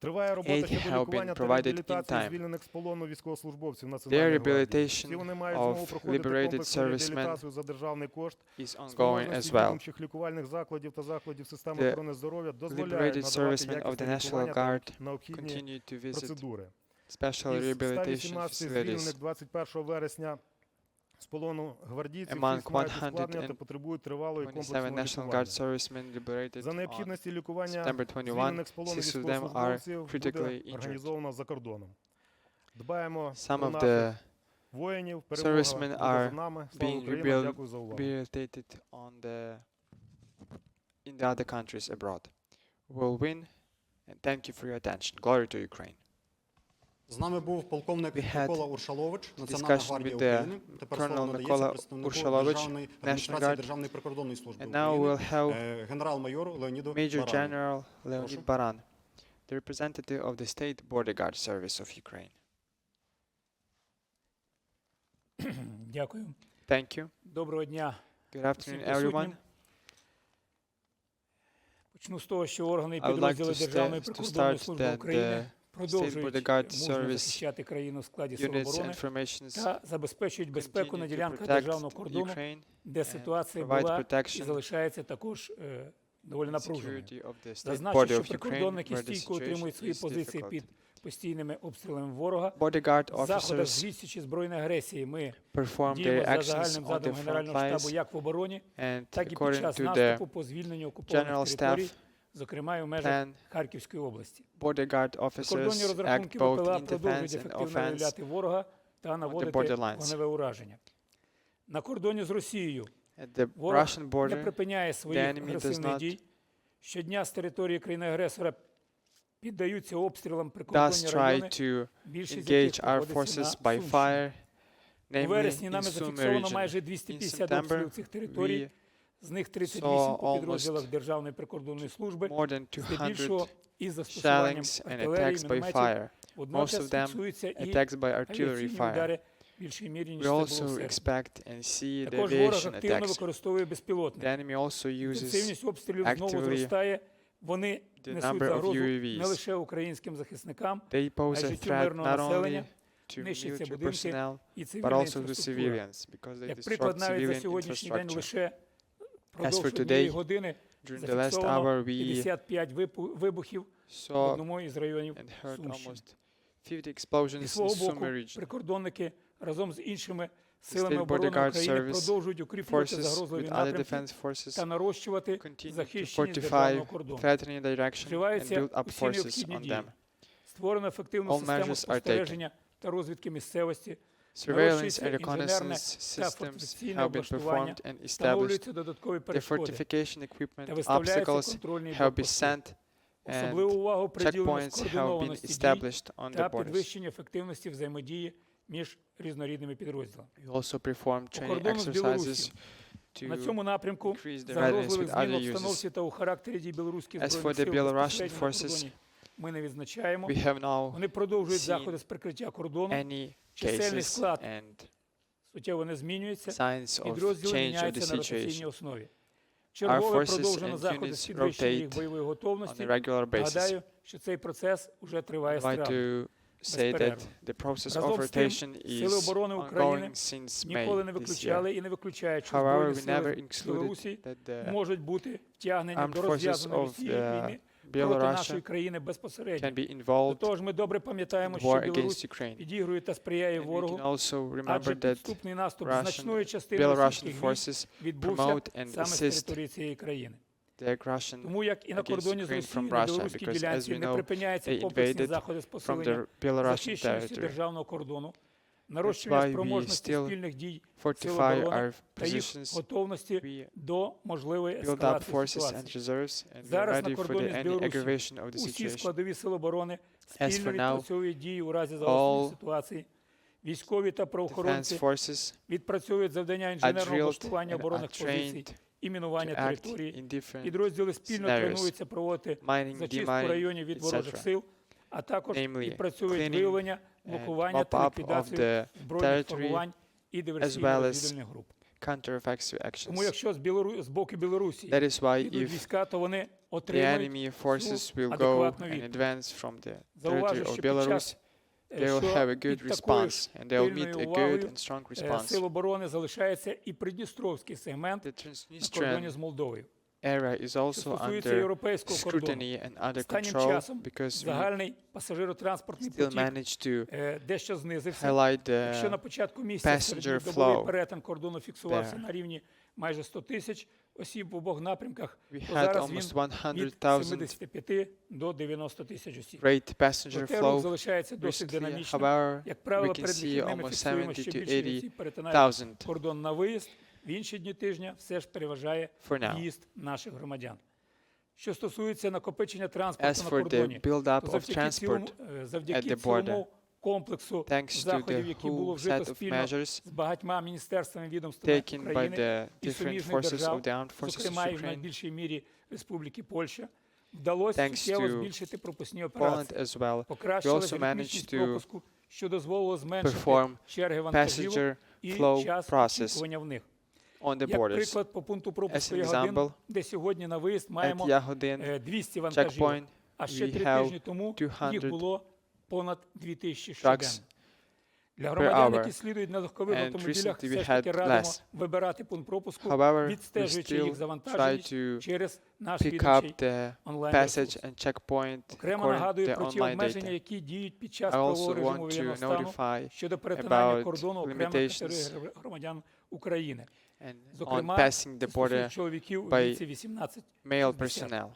Триває робота Aid щодо have лікування been та provided in реабілітації time. звільнених з полону військовослужбовців Their Національної гвардії. Всі rehabilitation вони мають змогу of проходити liberated комплексну servicemen реабілітацію за державний кошт. is ongoing Спроможності as well. відомчих лікувальних закладів та закладів системи The охорони здоров'я дозволяють Liberated надавати servicemen of якісне the National лікування та Guard необхідні continue to visit процедури. special Із rehabilitation 118 facilities. звільнених 21 вересня з полону гвардійців Among 6 мають ускладнення та потребують тривалої 27 комплексної National Guard лікування. servicemen liberated За on необхідності лікування September 21. звільнених з полону 6 of them are військовослужбовців critically буде injured. організовано за кордоном. Дбаємо Some про of наших the воїнів, перемога servicemen буде are за нами. Слава being Україні, дякую за увагу. rehabilitated in the other countries abroad. We'll win, and thank you for your attention. Glory to Ukraine. З нами був полковник We had Микола Уршалович, Національна discussion гвардія with the України. Тепер Colonel слово надається Mykola представнику Urshalovych, Державної National адміністрації Guard. Державної прикордонної служби And now України, we'll have генерал-майору Леоніду Major Барану. General Leonid Baran, the representative of the State Border Guard Service of Ukraine. Дякую. Thank you. Доброго дня Good всім afternoon, присутнім. everyone. Почну з того, що органи і I would like підрозділи to Державної to прикордонної start служби that України the продовжують Border Guard мужньо Service захищати країну в складі Сил units оборони and formations та забезпечують безпеку на continue to ділянках protect державного кордону, Ukraine де and ситуація provide була і protection залишається також доволі and напруженою. security of the state Зазначу, border що of Ukraine, прикордонники where the стійко утримують situation свої is позиції difficult. під постійними обстрілами ворога. Border Guard В заходах з officers відсічі збройної агресії ми perform діємо their за actions загальним on задумом the front Генерального штабу lines, як в обороні, and так і під according час to наступу the по звільненню окупованих General територій, Staff зокрема і в межах plan, Харківської області. Border Guard Прикордонні officers act розрахунки both ВПЛА in продовжують defense and ефективно offense виявляти ворога та наводити border lines. вогневе ураження. На кордоні з Росією at the ворог Russian не border. припиняє The своїх enemy does агресивних not дій. Щодня з території країни-агресора піддаються обстрілам Does прикордонні try райони, to більшість яких engage our знаходиться forces на by Сумщині. fire, У namely вересні in нами Sumy зафіксовано region. майже In 250 September, обстрілів цих територій, we з них 38 saw у підрозділах almost Державної прикордонної служби, more than 200 здебільшого із застосуванням shellings and артилерії, attacks by мінометів. fire. Most Водночас of them фіксуються і attacks by artillery авіаційні fire. удари в більшій мірі, ніж We це було also в серпні. expect and see the Також ворог aviation активно attacks. використовує The безпілотники. enemy also uses Інтенсивність обстрілів знову actively зростає. Вони the несуть number of загрозу UAVs. не лише українським захисникам, They pose a життю threat мирного not населення, only to нищаться military будинки personnel, і but цивільна also to інфраструктура. civilians because they Як приклад, disrupt навіть за civilian сьогоднішній день infrastructure. лише As for впродовж однієї today, години during the last зафіксовано hour, we 55 вибухів в saw одному із районів and heard Сумщини. almost 50 Зі explosions in свого боку, Sumy region. прикордонники разом з іншими силами State оборони Border Guard України Service продовжують укріплювати Forces загрозливі with other напрямки defense forces та нарощувати continue to захищеність fortify державного кордону. threatening direction and Вживаються build up усі forces необхідні on дії. them. Створено ефективну All систему measures are спостереження та розвідки місцевості, Surveillance нарощується and інженерне reconnaissance та systems фортифікаційне have been облаштування, performed and established. встановлюються додаткові The перешкоди fortification та equipment виставляються obstacles контрольні have been блокпости. sent Особливу and увагу приділено checkpoints have been скоординованості дій established on та the borders. підвищенню ефективності взаємодії між різнорідними підрозділами. We also perform training кордону з exercises Білоруссю. На to цьому напрямку increase the readiness загрозливих with змін в other uses. обстановці та у характері дій білоруських As for збройних the сил Belarusian безпосередньо на forces, кордоні ми не відзначаємо. we have now Вони продовжують seen заходи з прикриття кордону, any чисельний cases склад and суттєво не змінюється, signs of підрозділи change of the міняються на ротаційній situation. основі. Чергове forces продовжено and заходи з units підвищення їх rotate бойової On готовності. a regular basis. Нагадаю, що цей процес вже триває I'd like стравно. to say that безперервно. the process Разом of з тим, rotation Сили is оборони України ongoing since ніколи не May this year. виключали і не виключають, що However, Збройні we сили never excluded Білорусі that the можуть бути втягнені armed до forces розв'язаної of Росією the війни проти нашої Belarusian країни безпосередньо. can be До involved того ж, ми добре пам'ятаємо, in що war Білорусь against Ukraine. підігрує та сприяє And we ворогу, can also адже remember that підступний наступ значної частини Belarusian російських військ forces відбувся promote and саме з assist території цієї країни. the aggression Тому як і на against кордоні з Ukraine Росією, from на Russia, білоруській because, as ділянці we не know, припиняються they комплексні invaded заходи з from посилення the Belarusian захищеності territory. державного кордону, That's нарощування why we спроможності still спільних дій fortify оборони our та їх positions. готовності We до можливої build up ескалації forces ситуації. and reserves, and we are Зараз на ready for кордоні the з any Білоруссю aggravation of the усі situation. складові сил оборони As спільно for now, відпрацьовують дії у разі загострення all ситуації. Військові та Defense правоохоронці forces відпрацьовують завдання are інженерного drilled облаштування and are оборонних позицій trained і to мінування act території. in different Підрозділи спільно scenarios, тренуються проводити mining, зачистку demining, районів від ворожих etc. сил, а також Namely, відпрацьовують cleaning виявлення, and блокування mop та up of ліквідацію the збройних territory формувань і as well as диверсійно-розвідувальних груп. counteroffensive Тому actions. якщо з боку Білорусі That is why йдуть if війська, то вони the отримають enemy forces will go адекватну and відповідь. advance from the Зауважу, territory of що під Belarus, час, they will що have a good під такою ж response and they will meet пильною a good увагою and strong response. Сил оборони залишається і Придністровський сегмент The на кордоні Transnistrian з Молдовою. area is Що also стосується under європейського кордону, scrutiny and under останнім control часом because we загальний пасажиротранспортний still потік manage to дещо знизився. highlight Якщо на the початку місяця passenger середньодобовий flow перетин кордону фіксувався there. на рівні майже 100 тисяч осіб в обох напрямках, we то had зараз він almost від 100,000 75 до 90 тисяч осіб. rate passenger Проте рух flow залишається досить recently. динамічним. However, Як we правило, can перед see вихідними almost фіксуємо, 70 що to більше осіб перетинають 80,000 кордон на виїзд, в інші дні тижня все ж переважає for now. в'їзд наших громадян. Що стосується накопичення As транспорту на for the кордоні, build-up то of завдяки transport, завдяки at the border, цілому комплексу thanks to заходів, the які було whole вжито set of спільно measures з багатьма міністерствами і відомствами taken by України, the і different суміжних forces держав, of the armed forces зокрема of і в Ukraine, найбільшій мірі Республіки Польща, вдалося Thanks суттєво to збільшити пропускні Poland операції, as well, покращилася also managed швидкість to пропуску, що дозволило зменшити perform черги вантажівок passenger і flow час process очікування в них. on the Як borders. приклад, по пункту пропуску As an Ягодин, example, де сьогодні на виїзд At маємо Yagodin 200 вантажівок, checkpoint, а ще we 3 have тижні тому їх 200 було понад 2000 trucks щоденно. Для per громадян, hour, які слідують на легкових and автомобілях, recently we все ж таки had радимо less. вибирати пункт пропуску, However, we відстежуючи їх still try завантаженість to через наш pick відомчий up the онлайн-ресурс. passage and checkpoint Окремо according to нагадую the про ті online обмеження, data. які діють під час I правового also режиму want to воєнного стану notify щодо перетинання about кордону окремих limitations категорій громадян України, and on зокрема, passing це the стосується border чоловіків у by віці 18. male 60. personnel.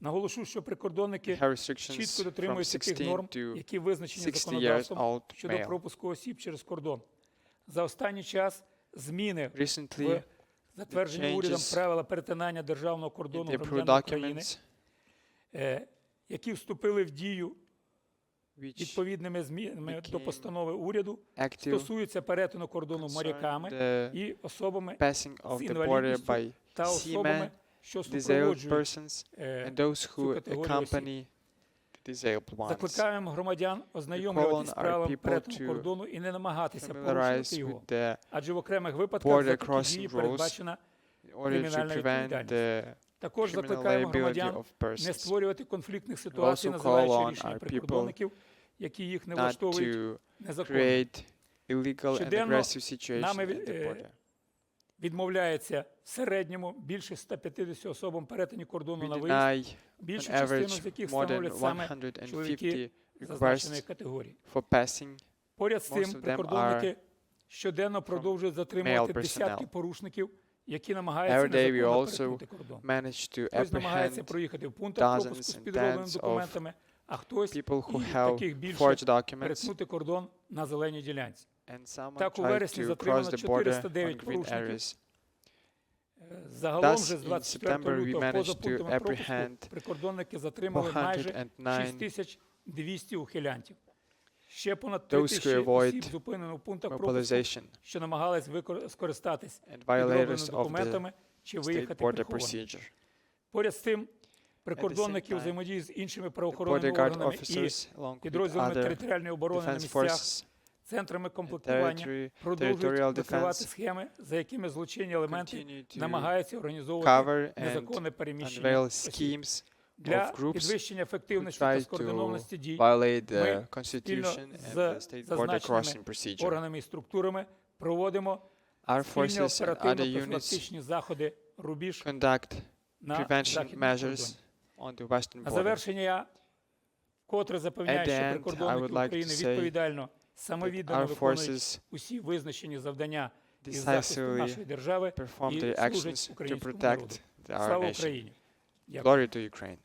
Наголошу, що прикордонники We have restrictions чітко from дотримуються тих 16 норм, to які визначені 60 years законодавством old щодо male. пропуску осіб через кордон. За останній час зміни Recently, в затверджені урядом changes правила перетинання державного in кордону the approved громадян України, documents, які вступили в дію which відповідними змінами до became постанови уряду, active стосуються перетину кордону concern моряками the і особами passing of з the border інвалідністю by та особами, seamen, що disabled супроводжують. persons, and those цю who категорію осіб. accompany the disabled ones. Закликаємо громадян call ознайомлюватися з on our правилами people перетину to кордону і не намагатися Familiarize порушувати його, with the адже в окремих випадках border за такі crossing дії rules передбачена in order to кримінальна prevent відповідальність. the Також criminal закликаємо liability громадян of не persons, створювати конфліктних ситуацій, also call називаючи on рішення our прикордонників, які їх не not влаштовують, to незаконно. create illegal and Щоденно aggressive situation нами at the border. Відмовляється в середньому більше 150 особам перетині кордону We на виїзд, deny більшу on частину average з яких more than становлять саме 150 чоловіки зазначеної requests категорії. for passing. Поряд з Most тим, of them прикордонники щоденно продовжують затримувати male десятки personnel. порушників, які намагаються Every day we незаконно also перетнути кордон. manage to Хтось намагається apprehend проїхати в пунктах dozens пропуску з and підробленими tens of документами, а хтось people who і have таких більше forged documents, перетнути кордон на зеленій ділянці. and someone Так, у tried вересні to затримано cross the border 409 on green порушників. areas. Загалом Thus, же з in 24 September, we лютого managed поза to пунктами пропуску apprehend прикордонники затримали майже 409 6200 ухилянтів. Ще понад Those who 3000 avoid осіб зупинено в пунктах пропуску, mobilization що намагались скористатись and підробленими violators of the документами чи state виїхати border приховано. procedure. Поряд з тим, прикордонники time, взаємодії з іншими The правоохоронними border guard органами і officers, along with підрозділами other територіальної оборони на defense місцях, forces, центрами and комплектування territorial продовжують викривати defense, схеми, за якими злочинні елементи continue to намагаються організовувати cover and незаконне переміщення unveil осіб. schemes Для of groups підвищення who ефективності та try to скоординованості дій violate the Ми Constitution and з the state border зазначеними crossing procedure. органами і структурами проводимо Our спільні forces and other units оперативно-профілактичні заходи «Рубіж» conduct на prevention західному measures кордоні. on the western На border. завершення я вкотре запевняю, At що the end, I прикордонники would like України to say відповідально, that самовіддано our виконують forces усі визначені завдання із захисту decisively нашої держави perform і their служать actions to українському народу. protect our Слава nation. Україні! Дякую. Glory to Ukraine.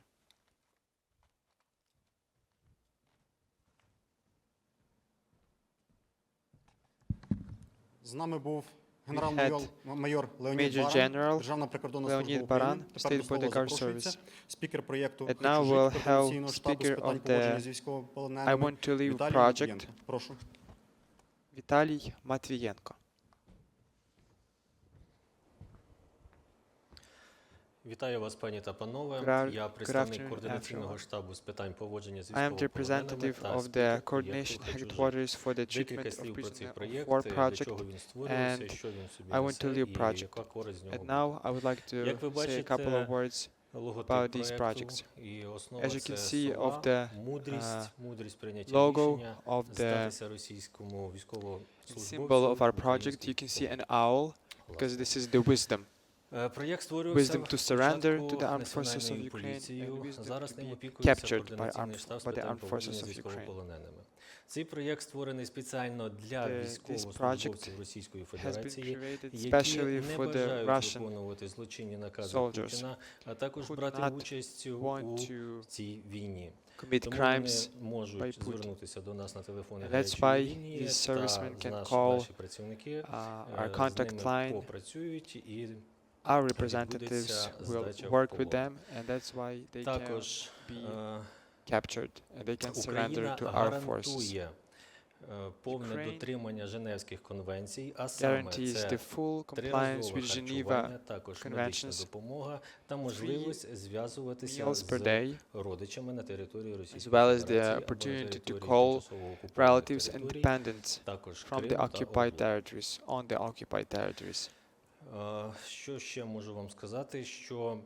З нами був had генерал-майор Леонід Major Баран, General Державна прикордонна Leonid служба України. Baran, Тепер State до слова Border Guard запрошується Service. спікер проєкту And now «Хочу we'll жити» have Координаційного штабу з speaker питань of поводження the з I військовополоненими Want to Live Віталій project, Матвієнко. Прошу. Vitalii Matviienko. Вітаю вас, пані та панове. Good Я afternoon, представник координаційного штабу з питань поводження з I am the військовополоненими representative та of спілки the проєкту coordination «Хочу жити». headquarters for the Декілька treatment of слів про цей prisoners of проєкт, war для project, чого він створювався, and що він собі I want to несе lead і project. яка користь з нього And буде. now I would like to Як ви say a couple of бачите, words логотип about these проєкту projects. і основа As you це can see of сова, the мудрість прийняття logo рішення, of the здатися російському symbol військовослужбовцю of our project, you can see an owl because this is the wisdom. Проєкт створювався Wisdom to surrender to the armed спочатку forces of національною Ukraine поліцією, and wisdom зараз to ним be опікується captured by координаційний штаб з the питань armed forces поводження з of Ukraine. військовополоненими. Цей проєкт створений спеціально для This військовослужбовців Російської Has been Федерації, created які especially не for the бажають Russian виконувати злочинні накази soldiers Путіна, а також who do брати not участь want у to цій війні. commit Тому crimes. вони можуть by Putin. звернутися до нас на телефони And that's гарячої why лінії, these та servicemen can наші call працівники our з contact ними line. попрацюють і Our representatives відбудеться will здача в work with полон. them, and that's why they can Також be captured and they can Україна surrender to our forces. гарантує повне Ukraine дотримання Женевських конвенцій, а саме Guarantees це the full compliance триразове with харчування, Geneva також медична Conventions, допомога та можливість зв'язуватися meals per з day, родичами на території as Російської well as the Федерації або на opportunity to території call тимчасово окупованих relatives and територій, dependents також from the Криму та occupied області. territories, on the occupied territories. Що ще можу вам сказати, що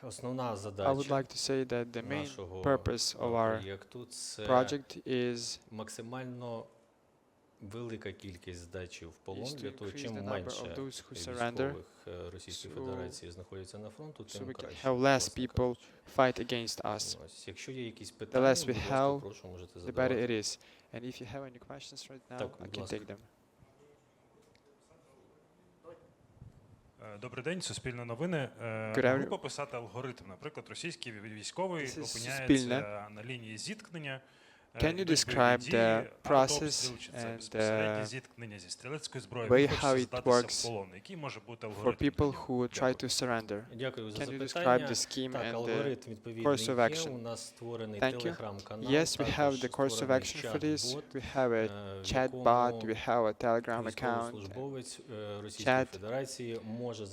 основна I would задача like to say that the main нашого purpose of our проєкту – це project is максимально велика кількість здачі в полон, to для того, increase чим the number менше of those who surrender, військових Російської so- Федерації знаходяться на фронту, so тим we can краще. have less власне people кажучи. fight against us. Ось, якщо є якісь The питання, less we будь ласка, have, прошу, можете the better задавати. it is. And if you have any questions right now, Так, I будь can ласка. take them. Добрий день, Суспільне новини. Good Могли afternoon. б описати алгоритм? Наприклад, російський військовий This is опиняється Суспільне. на лінії зіткнення. Can you йдуть describe бойові дії, the process артобстріл, чи це and безпосереднє зіткнення зі стрілецькою зброєю? way Ви хочете how it здатися works в полон. Який може бути For алгоритм? people тоді? who try Дякую. to surrender? Дякую за Can you describe запитання. the scheme Так, and the алгоритм відповідний course of є. action? У нас створений Thank you. телеграм-канал. Yes, we have також the course of створений action for this. чат-бот, We have a в chatbot, якому we have a Telegram account, військовослужбовець Російської chat, Федерації може where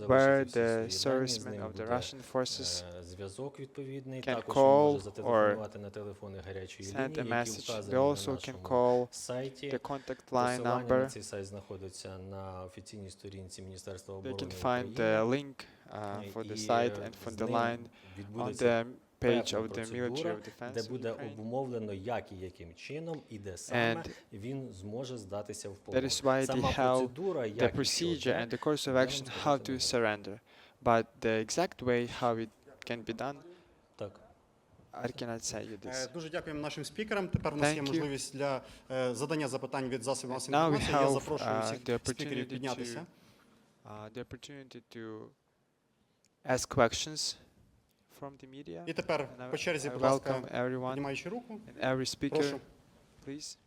залишити the всі свої дані, з servicemen ним of the буде Russian forces зв'язок відповідний. can Також call він може зателефонувати на телефони гарячої send a лінії, які message. вказані They на also can нашому call сайті. the contact line Посилання на number. цей сайт знаходиться на офіційній сторінці Міністерства They оборони can find України. the link for the І, site and for з the ним line on відбудеться the page певна of the military процедура, of defense де of буде Ukraine. обумовлено, як і яким чином і де саме And він зможе здатися в полон. that is why they Сама have процедура, the як і procedure що, and the course of я вам action how сказати to не можу. surrender. But the exact way how it can be done, Так. I cannot say you this. Дуже дякуємо нашим спікерам. Тепер у нас є Thank you. можливість для задання запитань від засобів масової Now we інформації. Я have запрошую всіх the спікерів opportunity піднятися. the opportunity to ask questions from the media. І тепер And по черзі, I будь ласка, welcome everyone піднімаючи руку. and every speaker, Прошу. please.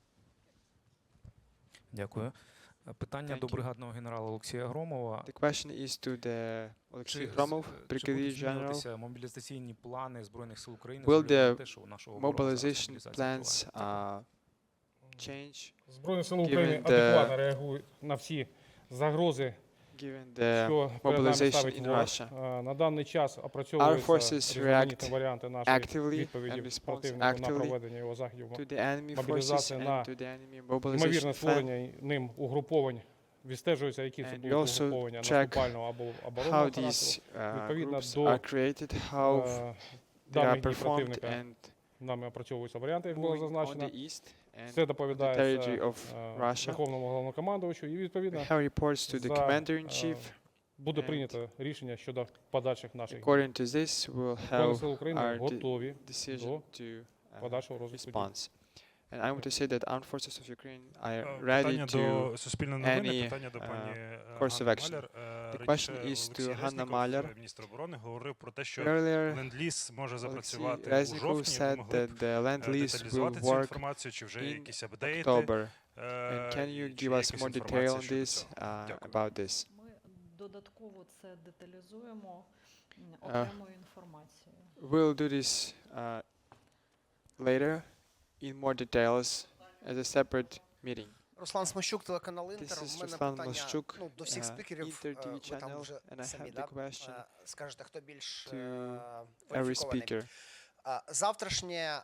Дякую. Питання Thank до you. бригадного генерала Олексія Громова. The question is to the Oleksii Чи Hromov, чи Brigadier будуть General. змінюватися мобілізаційні плани Збройних сил України Will з огляду на the те, що у нашого ворога зараз Mobilization мобілізація plans триває? change Збройні сили Given України the- адекватно реагують на всі загрози, given the що перед нами mobilization ставить in ворог. Russia? На даний час Our опрацьовуються forces різноманітні react варіанти нашої actively відповіді and respond противнику на actively проведення його заходів. to the enemy forces Мобілізація на and to the enemy Ймовірне mobilization plan. створення ним угруповань, відстежується, які це And будуть we also угруповання check наступального або оборонного How характеру. these Відповідно groups до, are created, how Е, they are Даних дій performed, противника and нами опрацьовуються варіанти, як було moving on зазначено. the east and Це on the доповідається territory of Russia. Верховному головнокомандувачу і відповідно We have reports to the за, commander-in-chief. буде and прийнято рішення щодо подальших наших дій. According to this, we'll Збройні have сили України our готові decision до to подальшого розвитку дій. response. And I want to say that armed forces of Ukraine are Питання ready to до Суспільної новини, any, питання до пані course of Ганни action. Маляр. The Раніше question is to Олексій Hanna Резніков, Maliar. міністр оборони, говорив про те, що earlier. ленд-ліз може Oleksii запрацювати у Reznikov жовтні. Ви said могли that б the land lease will деталізувати цю work інформацію, чи вже in якісь апдейти? October. And can you Чи give є us якась more detail інформація on щодо this, цього? Дякую. about this? Ми додатково це деталізуємо окремою інформацією. We'll do this later in more details as a separate meeting. Руслан Смощук, телеканал This Інтер. is У мене Ruslan питання Moschuk, до всіх спікерів. Inter TV Ви там channel, вже and I самі have the question скажете, хто більш to every кваліфікований. speaker. Завтрашнє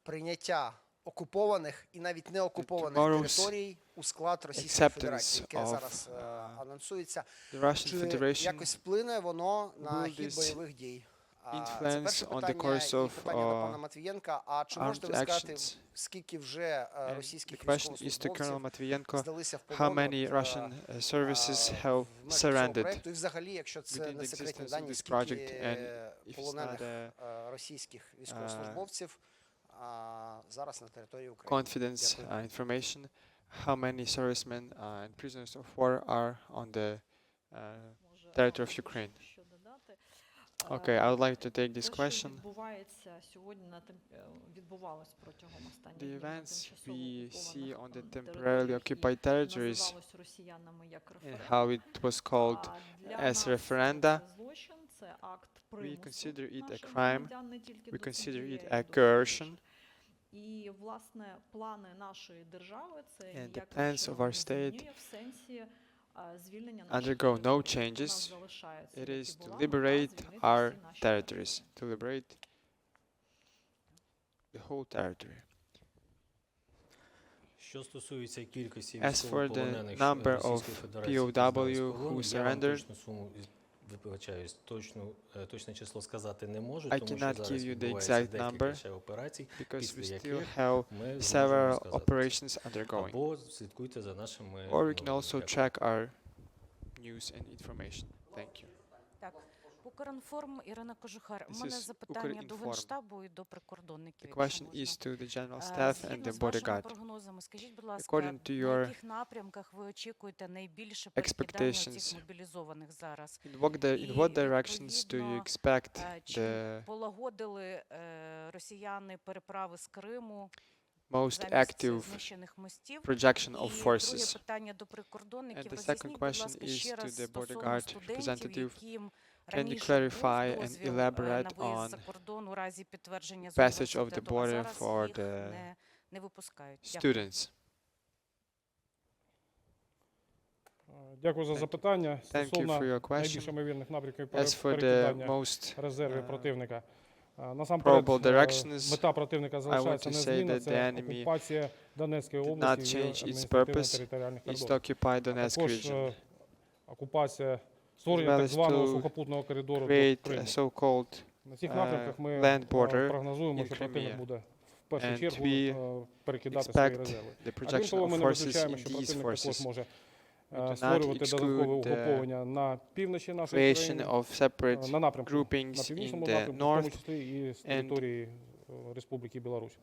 прийняття окупованих і навіть не окупованих Tomorrow's територій у склад Російської acceptance Федерації, яке of, зараз анонсується. The Russian Чи Federation якось вплине воно на will хід this бойових дій? Це influence перше on the питання. course І of питання до пана Матвієнка. А чи можете armed ви сказати, actions? скільки вже And російських the question is to Colonel військовослужбовців Matviienko, здалися в how полон many Russian services have в межах цього surrendered проекту? І взагалі, якщо це within не the секретні existence of дані, this project, скільки and if it's not полонених a російських військовослужбовців зараз на території України? confidence Дякую. information, how many servicemen and prisoners of war are on the territory of Ukraine? Що додати? Okay, I would like to take this Те, що question. відбувається сьогодні відбувалось протягом останніх The днів на events тимчасово we окупованих, see on the територіях, temporarily які occupied territories називалось росіянами як and референдум. how it was called Для as нас referenda, це злочин, це акт we примусу consider it a наших crime, громадян не тільки we до consider цієї, it а й a до coercion, інших. І, власне, плани нашої держави це and the ніяким plans of чином our не state змінює в сенсі звільнення наших undergo no територій. У нас changes. залишається, It як is і to була, мета liberate звільнити our всі наші territories, to liberate the whole territory. Що стосується кількості As for the військовополонених number of Російської Федерації, POW які здались в who полон, я вам surrendered, точну суму, вибачаюсь, точне число сказати не можу, I тому що cannot зараз give you the відбувається exact декілька number ще операцій, because we після still яких have ми зможемо several сказати. operations undergoing. Або слідкуйте за нашими Or we can новинами. also Дякую. track our news and information. Thank you. Так, Укрінформ, Ірина Кожухар. У This мене is запитання до Укрінформ. Генштабу і до прикордонників. The якщо question можна. is to the general staff and Згідно the з вашими bodyguard. прогнозами, скажіть, будь ласка, According to на your яких напрямках ви очікуєте найбільше перекидання цих expectations, мобілізованих зараз? In what directions do you відповідно, expect Чи the полагодили росіяни переправи з Криму most замість active знищених мостів? projection І of друге forces? питання до прикордонників. And the second Роз'ясніть, будь question ласка, is ще to раз the стосовно bodyguard студентів, representative. яким Can you раніше clarify був and дозвіл elaborate на виїзд on за кордон у разі підтвердження з passage of the університету, а border зараз for їх the не випускають? Дякую. students? Дякую за Thank you. запитання. Thank you Стосовно for your найбільш question. ймовірних напрямків As for the перекидання most резервів uh, противника. Насамперед, probable directions, мета противника залишається to say незмінна. that the Це enemy окупація Донецької did області not і change its адміністративно-територіальних is to кордонів. occupy Donetsk Також region, окупація створення well так as званого to сухопутного коридору до create a Криму. so-called На цих напрямках ми land border прогнозуємо, in що противник Crimea. буде в першу And чергу we перекидати свої expect резерви. the Крім projection того, of ми не forces виключаємо, in що these противник також forces, може We do not створювати додаткове exclude the угруповання на півночі нашої creation країни, of separate на напрямку, на groupings північному in the напрямку, в тому north, числі і з and території Республіки Білорусь.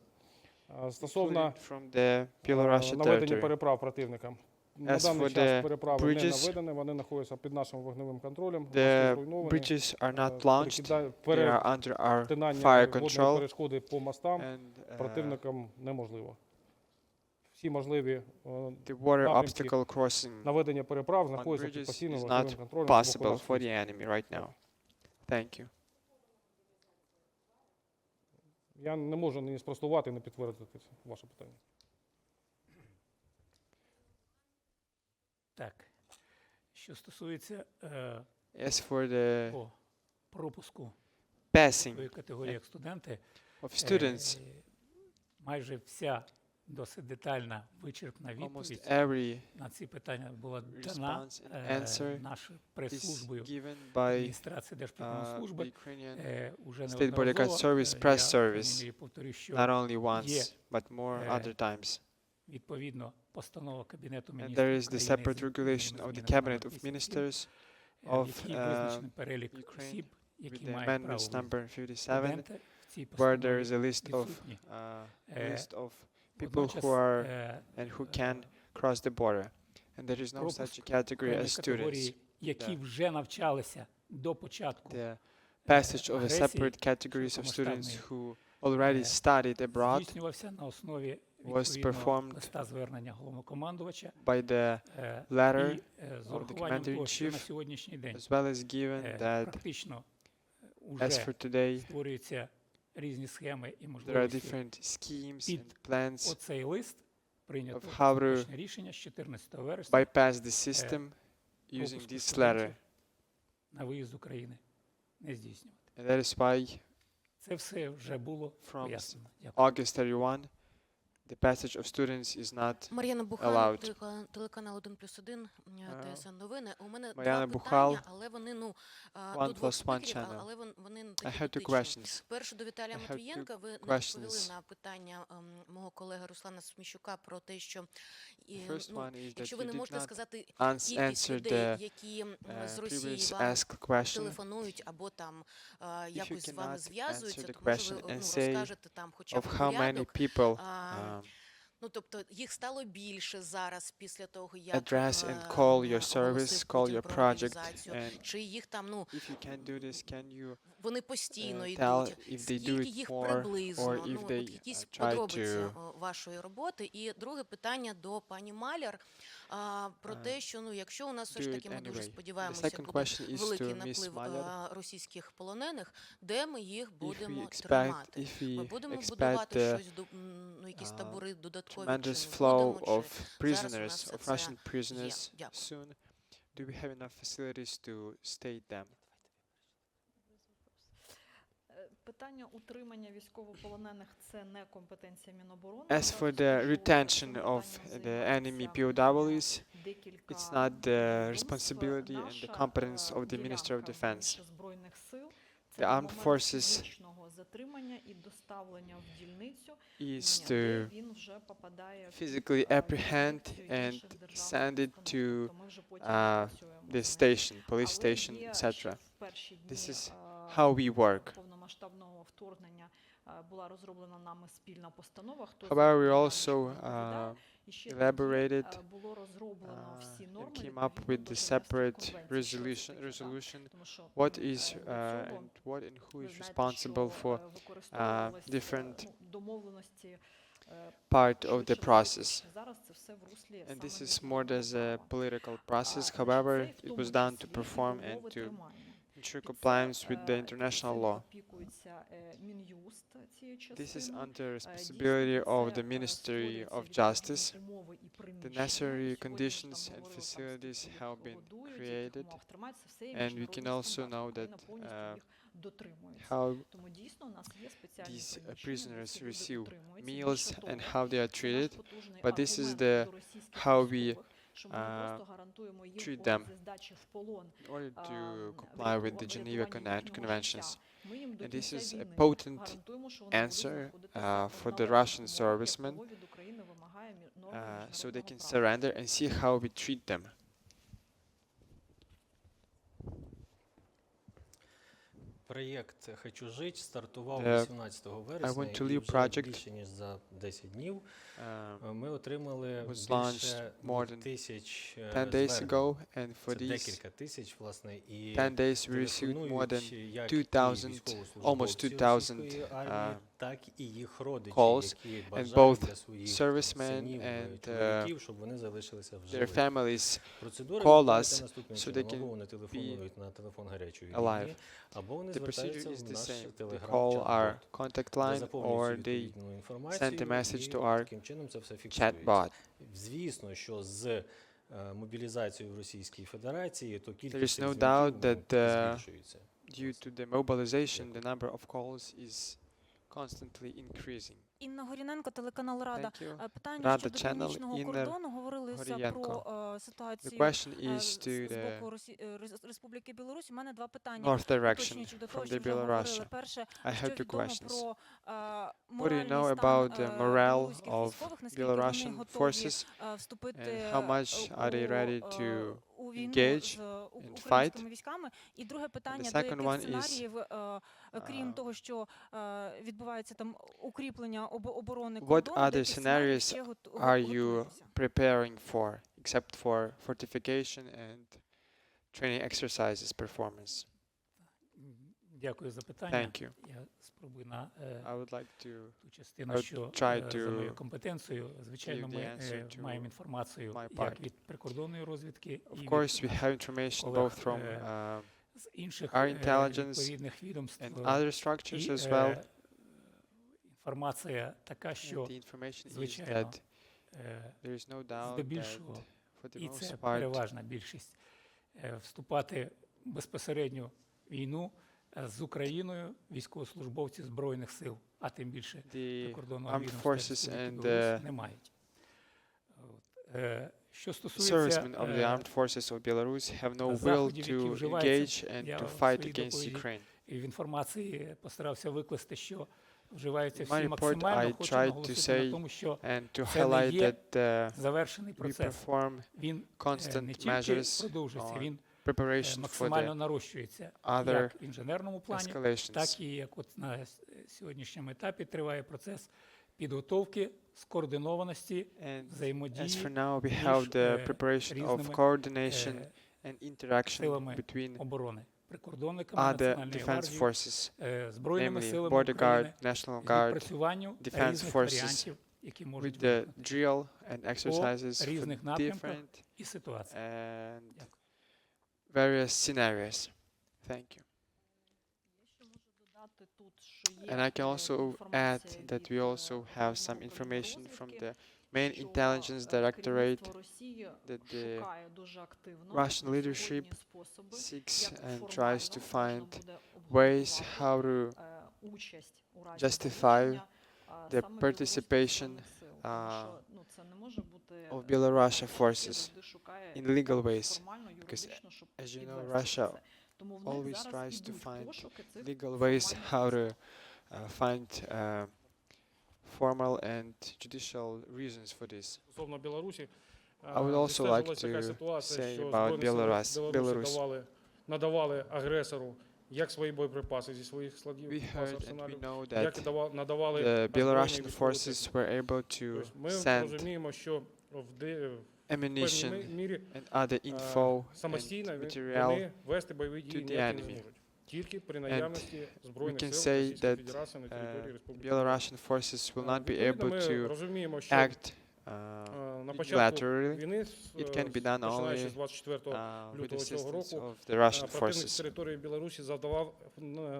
Стосовно including from the Belarusian наведення territory. переправ противника. На As даний for час the переправи не bridges, наведені, вони знаходяться під нашим вогневим контролем, The мости зруйновані. bridges are not launched. They are under our Перетинання fire водної control, перешкоди по мостам and противникам неможливо. Всі можливі the water напрямки obstacle crossing наведення переправ on знаходяться під bridges постійним is вогневим not контролем з боку possible наших for військ. the enemy right now. Thank you. Я не можу ні спростувати, ні підтвердити ваше питання. Так. Що стосується As for the по пропуску passing тої категорії як студенти, of students, майже вся досить детальна, вичерпна відповідь almost every на ці питання була дана response and answer нашою is прес-службою given by адміністрації Держприкордонної the служби. Ukrainian Уже State Bodyguard неодноразово, Service, Press я, Service, по крайній мірі, повторю, що not only once, є, but more other times. відповідно постанова Кабінету And Міністрів there is the України separate з regulation of the змінами Cabinet до of Міністрів, Ministers в of якій визначений перелік Ukraine осіб, with які the мають право amendments виїзду. number 57, Студенти в цій where there is постанові a list of відсутні. list of people Водночас, who are and who can cross the border. And there is no пропуск such a category певної as категорії, students. які Да. вже навчалися до початку The passage of a агресії, separate categories of students широкомасштабної, who already studied abroad здійснювався на основі was відповідного performed листа звернення головнокомандувача by the е, letter і з of the урахуванням того, що на Commander-in-Chief, сьогоднішній день as well as given that практично as уже for today створюються різні схеми і there are можливості different schemes під and plans оцей лист прийнято of how to остаточне рішення з 14 вересня bypass the system using пропуску this letter. студентів на виїзд з України не здійснювати. And that is why Це все вже було from пояснено. Дякую. August 31, the passage of students is not Мар'яна Бухал, allowed. телеканал 1+1, ТСН новини. У мене Мар'яна два Бухал, питання, але вони, до 1+1 двох спікерів, channel. але вони не I такі have two дотичні. questions. Перше до Віталія I have two Матвієнка. Ви не questions. відповіли на питання мого колеги Руслана Сміщука про те, що The first one is that якщо you ви не did можете not сказати кількість answer людей, the які з Росії previous вам asked question. телефонують або там якось з вами cannot зв'язуються, answer the то може question ви and say розкажете там хоча б Of how many порядок. people Ну, тобто їх стало більше зараз після того, як address and call your service, оголосив call Путін your про project, мобілізацію. and Чи їх там, if you can't do this, can you вони постійно tell йдуть? if they do Скільки it їх more, приблизно? or if От they якісь try подробиці to вашої роботи. І друге питання до пані Маляр про те, що якщо у нас все ж do таки it ми дуже anyway. The сподіваємося, second буде question is великий to Miss наплив Maliar. російських полонених, де ми їх If we будемо expect, тримати? if Ми we будемо expect будувати the щось, якісь табори додаткові, чи tremendous не flow будемо, of чи зараз у prisoners, нас of все Russian це prisoners є? Дякую. soon, do we have enough facilities to state them? Питання утримання військовополонених – це не компетенція Міноборони. As for the retention of the enemy POWs, it's not the responsibility and the competence of the Minister of Defense. The armed forces is to physically apprehend and send it to the station, police station, etc. This is how we work. However, we also elaborated and came up with the separate resolution what is and what and who is responsible for different part of the process. And this is more as a political process. However, it was done to perform and to ensure compliance with the international law. This is under responsibility of the Ministry of Justice. The necessary conditions and facilities have been created, and we can also know that how these prisoners receive meals and how they are treated. But this is the how we treat them in order to comply with the Geneva Conventions. And this is a potent answer for the Russian servicemen so they can surrender and see how we treat them. Проєкт «Хочу жити» стартував The 18 I вересня Want to і Live вже project більше ніж за 10 днів Ми ми отримали was більше launched more than 1000 10 days звернень. ago, and for Це these декілька тисяч, власне, і 10 days we received more than телефонують як 2,000, і військовослужбовці almost 2,000 російської армії, так і їх родичі, calls, які and бажають both для своїх servicemen синів, and чоловіків, щоб вони залишилися в their живих. families Процедура call відбувається us наступним so чином. they can Або вони телефонують на телефон гарячої alive. лінії, або вони The procedure звертаються is в the наш same. They телеграм-чат-бот, call our contact де line заповнюють or цю they відповідну інформацію, send a message і to our таким чином це все фіксується. chat-bot. Звісно, що з мобілізацією в Російській Федерації, то There кількість is no цих doubt дзвінків that збільшується. due to the mobilization, the number of calls is constantly increasing. Інна Горіненко, телеканал Рада. Thank you. Питання Рада щодо Channel, північного Інна кордону. Говорилося Горієнко. про The ситуацію question is to з the боку Республіки Білорусь. У мене два питання. north direction Уточнюючи до того, from що the вже говорили. Belarusia. Перше, I що have two відомо questions. про What do you моральний know стан about the morale білоруських of військових, наскільки вони Belarusian готові forces вступити and how much are they ready to у війну engage з and українськими військами? І друге питання, до second яких one is, сценаріїв, крім того, що відбувається там укріплення оборони what кордону, other до яких сценаріїв scenarios ще are you готуєтеся? preparing for, except for fortification and training exercises performance? Дякую за питання. Thank you. Я спробую на I would like to ту частину, I would що try за to моєю компетенцією. Звичайно, give the ми answer to маємо інформацію my як part. від прикордонної розвідки і Of від course, we have information колег, both from з інших our intelligence відповідних відомств. and other structures І as well. інформація така, And що, the information is звичайно, that There is no doubt that здебільшого, for the і most це part, переважна більшість, вступати безпосередньо в війну з Україною військовослужбовці Збройних сил, а тим більше the прикордонного armed відомства forces Республіки and Білорусь the не мають. Що стосується servicemen of the armed forces of Belarus have no will заходів, які to вживаються, engage and я to в fight своїй against доповіді Ukraine. і в інформації постарався викласти, що вживаються In всі my report, максимально. I Хочу tried to наголосити на say тому, що and to це не highlight є that завершений we процес. perform Він не constant тільки measures продовжується, on він preparation for максимально the нарощується other як в інженерному плані, escalations. так і як от на сьогоднішньому етапі триває процес підготовки, скоординованості, And as взаємодії for now, we між, have the preparation of різними, coordination and interaction силами between оборони, прикордонниками other Національної defense гвардії, forces, Збройними namely силами Border України, Guard, National з Guard, відпрацюванню defense різних forces варіантів, які можуть with the виникнути, drill and exercises for різних напрямках different і ситуацій. and Дякую. various scenarios. Thank you. Я ще можу додати тут, що є And I can also add інформація that від, we also have some Головного information from розвідки, the main що, intelligence directorate керівництво Росії that the шукає дуже активно Russian на leadership сьогодні способи, seeks як and формально tries to можна find буде ways обґрунтувати, how to участь у разі justify залучення, the саме participation білоруських збройних сил. Тому що, це не може бути, of Belarusian Росія forces завжди шукає in legal якось ways. формально, Because, юридично, щоб as you know, підвести Russia це. Тому в них always зараз tries to ідуть find пошуки цих legal ways формальних how підстав. to find formal and judicial reasons for this. Стосовно Білорусі, I would also like відстежувалась така to ситуація, say що about Збройні сили Belarus. Білорусі надавали агресору як свої боєприпаси зі своїх складів, We баз heard and we арсеналів, know як that і надавали the озброєння і Belarusian військову forces техніку. were able to Тобто ми send розуміємо, що в певній ammunition мірі and other info самостійно and material. вони вести бойові дії to the ніякі не enemy. зможуть. Тільки при наявності We Збройних can сил say Російської that Федерації на території Республіки. Belarusian forces will not be Відповідно, able ми to розуміємо, що act на початку unilaterally. війни, It can be done починаючи only з 24 with лютого цього assistance року, of the Russian противник з forces. території Білорусі завдавав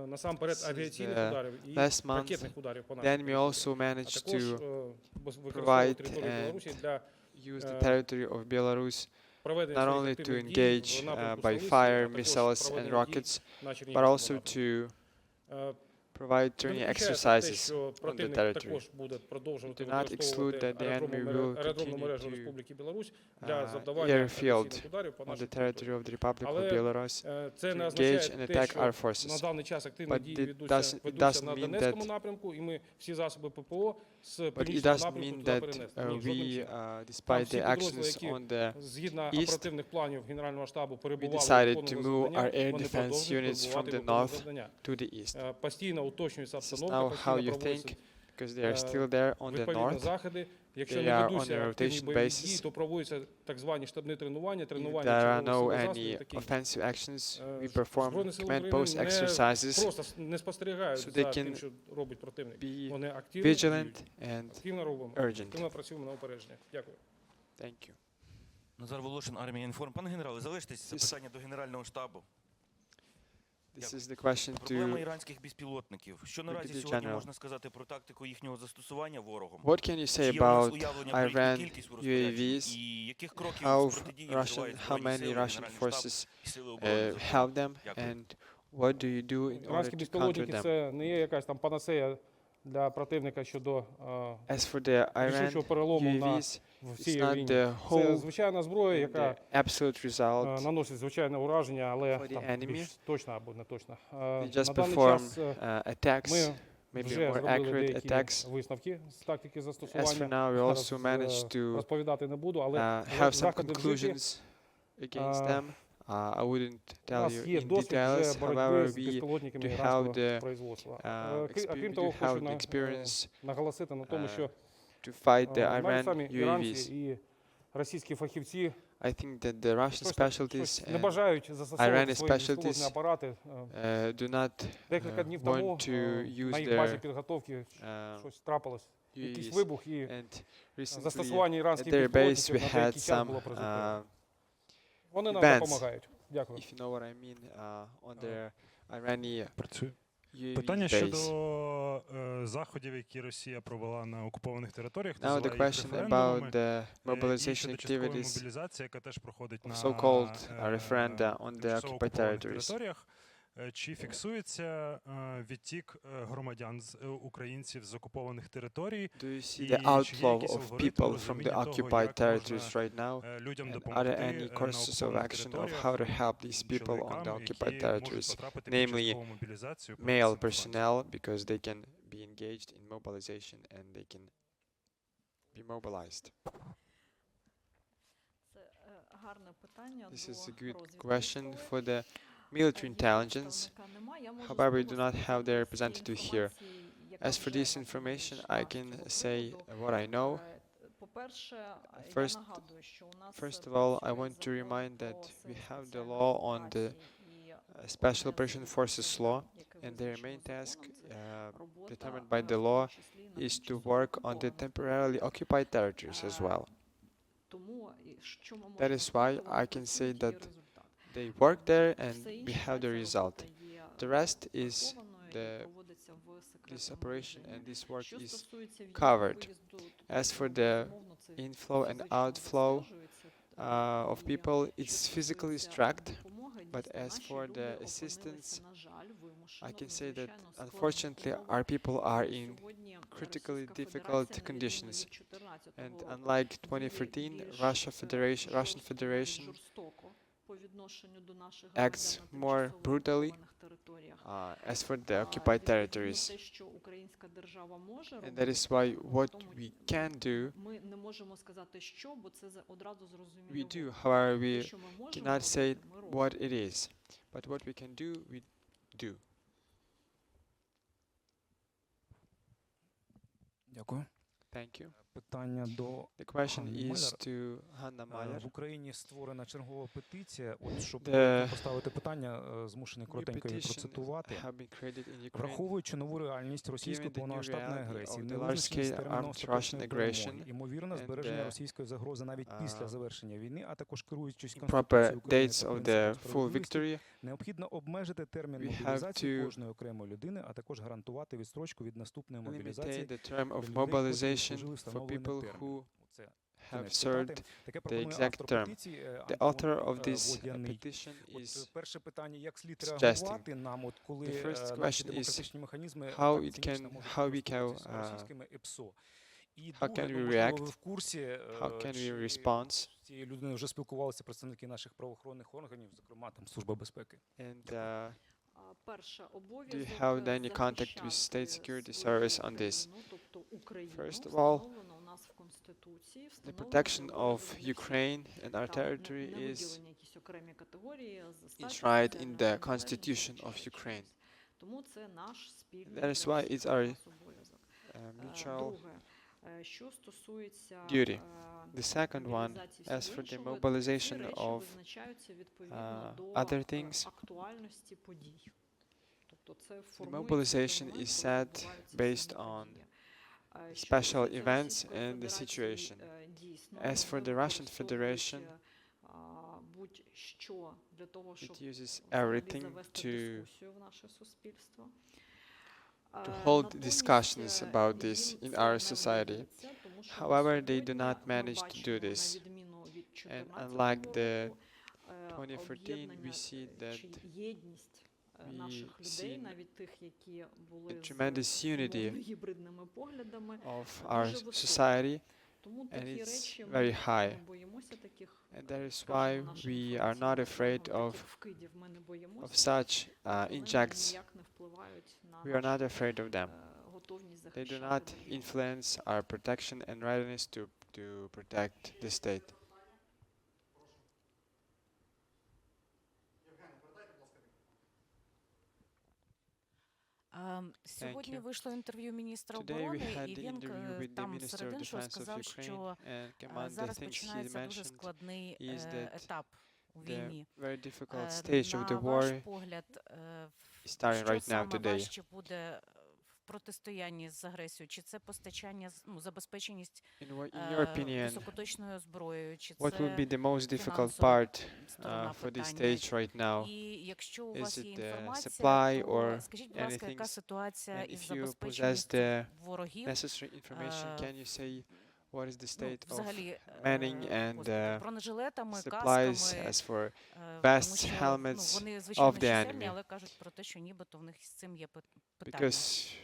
насамперед Since авіаційних the ударів і last month, ракетних ударів по The нашій enemy території. also А managed також to використовував provide територію and Білорусі для use the territory of Belarus проведення not своїх only to активних дій engage в напрямку by столиці, fire, а також missiles and проведення дій rockets, на but Чернігівському also напрямку. to Е, provide не training виключається те, exercises що on the противник territory. також буде продовжувати Do not exclude використовувати that the enemy will аеродромну continue мережу to Республіки Білорусь для завдавання airfield авіаційних ударів по on нашій the території. territory of the Republic of Але Belarus це не to означає engage and те, attack що our на forces. даний час активні But дії it ведуться doesn't на mean Донецькому that- напрямку, і ми всі засоби ППО з But it північного doesn't напрямку mean туди that перенесли. Ні, жодним we, чином. despite всі the підрозділи, actions які on the Згідно East, оперативних планів Генерального штабу we перебували decided виконували to move завдання, our air вони defense продовжують units from перебувати the виконувати north завдання. to the east. Постійно уточнюється This is обстановка, now how постійно you проводяться think, because they are still there on the відповідні north. заходи. Якщо They не are on ведуться a активні rotation бойові basis. дії, то проводяться так звані штабні тренування, If тренування there are чергових no сил і засобів і any таке інше. offensive actions, we Збройні perform сили command post України exercises, просто не спостерігають so they за тим, can що робить противник. be Вони активно vigilant діють, and активно робимо, urgent. активно працюємо на опередження. Дякую. Thank you. Назар Волошин, Армія Інформ. Пане генерале, залиштесь запитання до Генерального штабу. This is the question Проблема to іранських безпілотників. Що наразі Brigadier сьогодні General. можна сказати про тактику їхнього застосування ворогом? What can you say Чи є у нас about уявлення про їхню Iran кількість у розпорядженні? UAVs? І яких кроків How з протидії Russian, вживають how Збройні many сили, Russian Генеральний штаб forces і Сили оборони? have them, Дякую. and what do you do in order Іранські to counter безпілотники them? це не є якась там панацея для противника щодо As for the Iran рішучого перелому на UAVs, в it's цій not війні. the Це whole, звичайна зброя, яка the absolute result. наносить звичайне ураження, але For the там, enemy. більш точно або не точно. We На just даний perform час attacks, ми maybe вже more зробили accurate деякі attacks. висновки з тактики As for застосування. now, we Зараз, also managed to розповідати не буду, але have some заходи вжиті. conclusions against them. I wouldn't У tell нас you є in досвід details. вже боротьби However, з we безпілотниками do have іранського the производства. we Крім того, do хочу have the experience наголосити на тому, що to fight the навіть Iran самі UAVs. іранці і російські фахівці I think that the Russian щось specialties не and бажають застосовувати Iranian свої безпілотні specialties апарати. do not Декілька днів want тому to use на їх базі their підготовки uh, щось трапилось. Якийсь UAVs. вибух і And recently застосування at іранських their base безпілотників we на had деякий час some було призупинено. uh, Вони нам events, допомагають. Дякую. if you know what I mean, on the Iranian Працює. Питання days. щодо заходів, які Росія провела на окупованих територіях, Now the називає їх question референдумами, about the і mobilization щодо часткової activities мобілізації, яка теж проходить of на so-called referenda on the тимчасово occupied окупованих territories. територіях. Чи фіксується відтік громадян українців з окупованих територій? Do you see І the чи є outflow якісь of алгоритми people from розуміння the того, occupied як territories можна right now? людям And are there допомогти any на courses of окупованих action of територіях, how to help these people on the чоловікам, occupied які можуть territories, потрапити під namely часткову мобілізацію по male цим фронтам? personnel, because they can be engaged in mobilization and they can be mobilized? Це гарне питання This до is a good розвідки question військової. for the military Їх intelligence. представника немає. Я можу However, we do not спростити have their з тієї representative here. інформації, яка As for вже this нам information, надійшла I з can цього say приводу. what I know. По-перше, я First- нагадую, що у нас First of all, I працює want to закон remind про that we сили have the спеціальних law on the операцій і Special одне Operation з Forces завдань, law, яке and their визначено main task, законом, це робота, determined by the в law, тому числі на is to тимчасово work on the окупованих temporarily occupied territories as well. Тому, що ми That можемо is why сказати, I вони can працюють, say є that результат. they work there and Все we інше, have the ця result. робота є The rest is прихованою і the проводиться в this секретному operation режимі. and this work Що is стосується в'їзду, covered. виїзду, то, As for the безумовно, це inflow and фізично outflow відстежується, of і people, що it's physically стосується tracked. допомоги, But дійсно, as наші for люди the опинилися, assistance, на жаль, вимушено I can в say that надзвичайно складних unfortunately умовах. our people are in Сьогодні critically Російська difficult Федерація, на conditions. відміну від 2014 And року, unlike діє 2013, більш, Russian жорстко, Federation жорстоко по відношенню до наших acts громадян на more тимчасово brutally окупованих територіях. as for the occupied Відповідно, territories. те, що українська держава може And робити, that is why в what тому we can do, ми не можемо сказати, що, бо це одразу зрозуміло. we do. ворогу. However, Те, we що ми можемо cannot say робити, ми робимо. what it is. But what we can do, we do. Дякую. Thank you. Питання до The question Hanna is Maliar. to Hanna В Maliar. Україні створена чергова петиція. От щоб The поставити питання, змушений New коротенько її petition процитувати. have been created in Ukraine. Враховуючи нову реальність російської Given the new повномасштабної reality агресії, of the невизначеність large-scale терміну armed остаточної Russian перемоги, aggression ймовірне and збереження the, російської загрози навіть після завершення війни, а також керуючись proper Конституцією України dates та of принципом the full справедливості, victory, необхідно обмежити термін we have мобілізації to кожної окремої людини, а також гарантувати відстрочку від наступної limitate мобілізації the term of для людей, котрі mobilization відслужили for встановлений people термін. who Це have кінець цитати. served Таке the пропонує exact автор term. петиції The author of this Водяний. petition От is перше питання, як слід suggesting. реагувати нам, от коли The first наші question is демократичні механізми how так it цинічно can- можуть how we can, використовуватися російськими ЕПСО. І how друге, can we можливо, react? ви в курсі, How can we чи respond? з цією людиною вже спілкувалися представники наших правоохоронних органів, зокрема там Служба безпеки. And Перше, do you обов'язок have any contact with захищати state security свою service on this? країну, тобто Україну, First of all, встановлено у нас в Конституції, The встановлено protection для of виділення Ukraine and our там territory не is виділення якісь окремі категорії з статі, enshrined in соціальної the незалежності Constitution чи of ще Ukraine. чогось. Тому це наш спільний That is why it's для our всіх нас обов'язок. mutual Друге, що стосується duty. The second one, мобілізації as всього for the іншого, mobilization ці речі of визначаються відповідно до other things, актуальності подій. Тобто це the формується mobilization в той is момент, set коли відбуваються based самі on події. Що special стосується events Російської and the Федерації, situation. дійсно, As for вони the Russian використовують, Federation, будь-що для того, щоб it uses взагалі everything завести to дискусію в наше суспільство. hold Натомість, discussions about this їм in це our не society. вдається, тому що However, they do сьогодні not ми manage to бачимо, do this. на відміну від And 14 unlike the року, 2014, we об'єднання see that чи єдність we наших людей, see навіть тих, які були the з tremendous unity умовно гібридними поглядами, of our дуже висока. society, Тому and такі it's речі very ми high. не боїмося таких, And that is скажімо, why нашим we are not інформаційним afraid ворогам, of таких вкидів ми не боїмося, such але вони injects. ніяк не впливають на We are not нашу, afraid of them. готовність They do захищати not державу. influence our protection and readiness to protect the state. Сьогодні you. вийшло інтерв'ю міністра Today we оборони, had і the він interview with the там Minister серед of іншого Defense of сказав, Ukraine, що and among the зараз things he починається дуже mentioned складний is that етап у the війні. very difficult stage of На the ваш war погляд, is starting що right now саме today. важче буде протистоянні з агресією? Чи це постачання, забезпеченість In your opinion, високоточною зброєю? Чи what will це be the most difficult фінансова part сторона for this питання? stage right now? І якщо у Is вас it є the інформація, supply то or скажіть, будь ласка, яка anything? ситуація And із if you possess забезпеченістю the ворогів? necessary information, can you say what is the state of Взагалі, manning and бронежилетами, supplies касками, as for тому vests, що helmets вони, звичайно, of the чисельні, enemy? але кажуть про те, що нібито в них з цим є питання. Because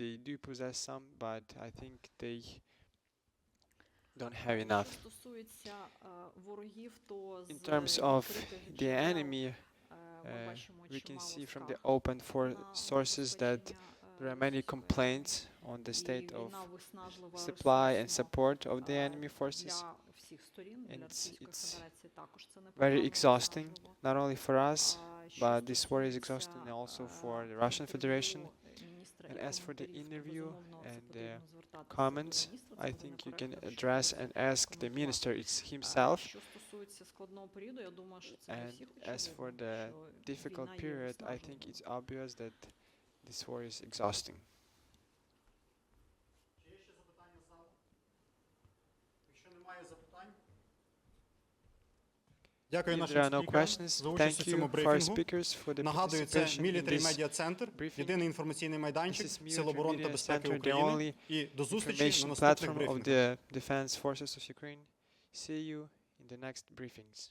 they do possess some, but I think they don't have enough. Що стосується ворогів, то з In terms of відкритих the джерел, enemy, ми бачимо we can чимало see from скарг the open на sources that there are many забезпечення complaints on the і state of війна виснажлива supply and ресурсно, support of the enemy forces. для всіх сторін, для And Російської it's Федерації також це Very непогано, exhausting, виснажливо. not only for us, Що but this war is стосується, exhausting also for the Russian Federation. міністра And і as for the коментарів, то, interview безумовно, це and потрібно звертатися до comments, міністра, I це буде think you некоректно, can якщо address я and буду ask the коментувати. minister it's himself. Що стосується складного періоду, я думаю, що це для And всіх as for очевидно, the що difficult війна є period, I think виснажливою. it's obvious that this war is exhausting. Чи є ще запитання з залу? Якщо немає запитань, дякую If нашим there are no спікерам questions, за участь у thank цьому you for our брифінгу. speakers for the Нагадую, це participation in Military this Media Center, briefing. єдиний інформаційний This майданчик is Сил оборони та Military Media безпеки Center, the України. only І до зустрічі на information наступних platform of брифінгах. the Defense Forces of Ukraine. See you in the next briefings.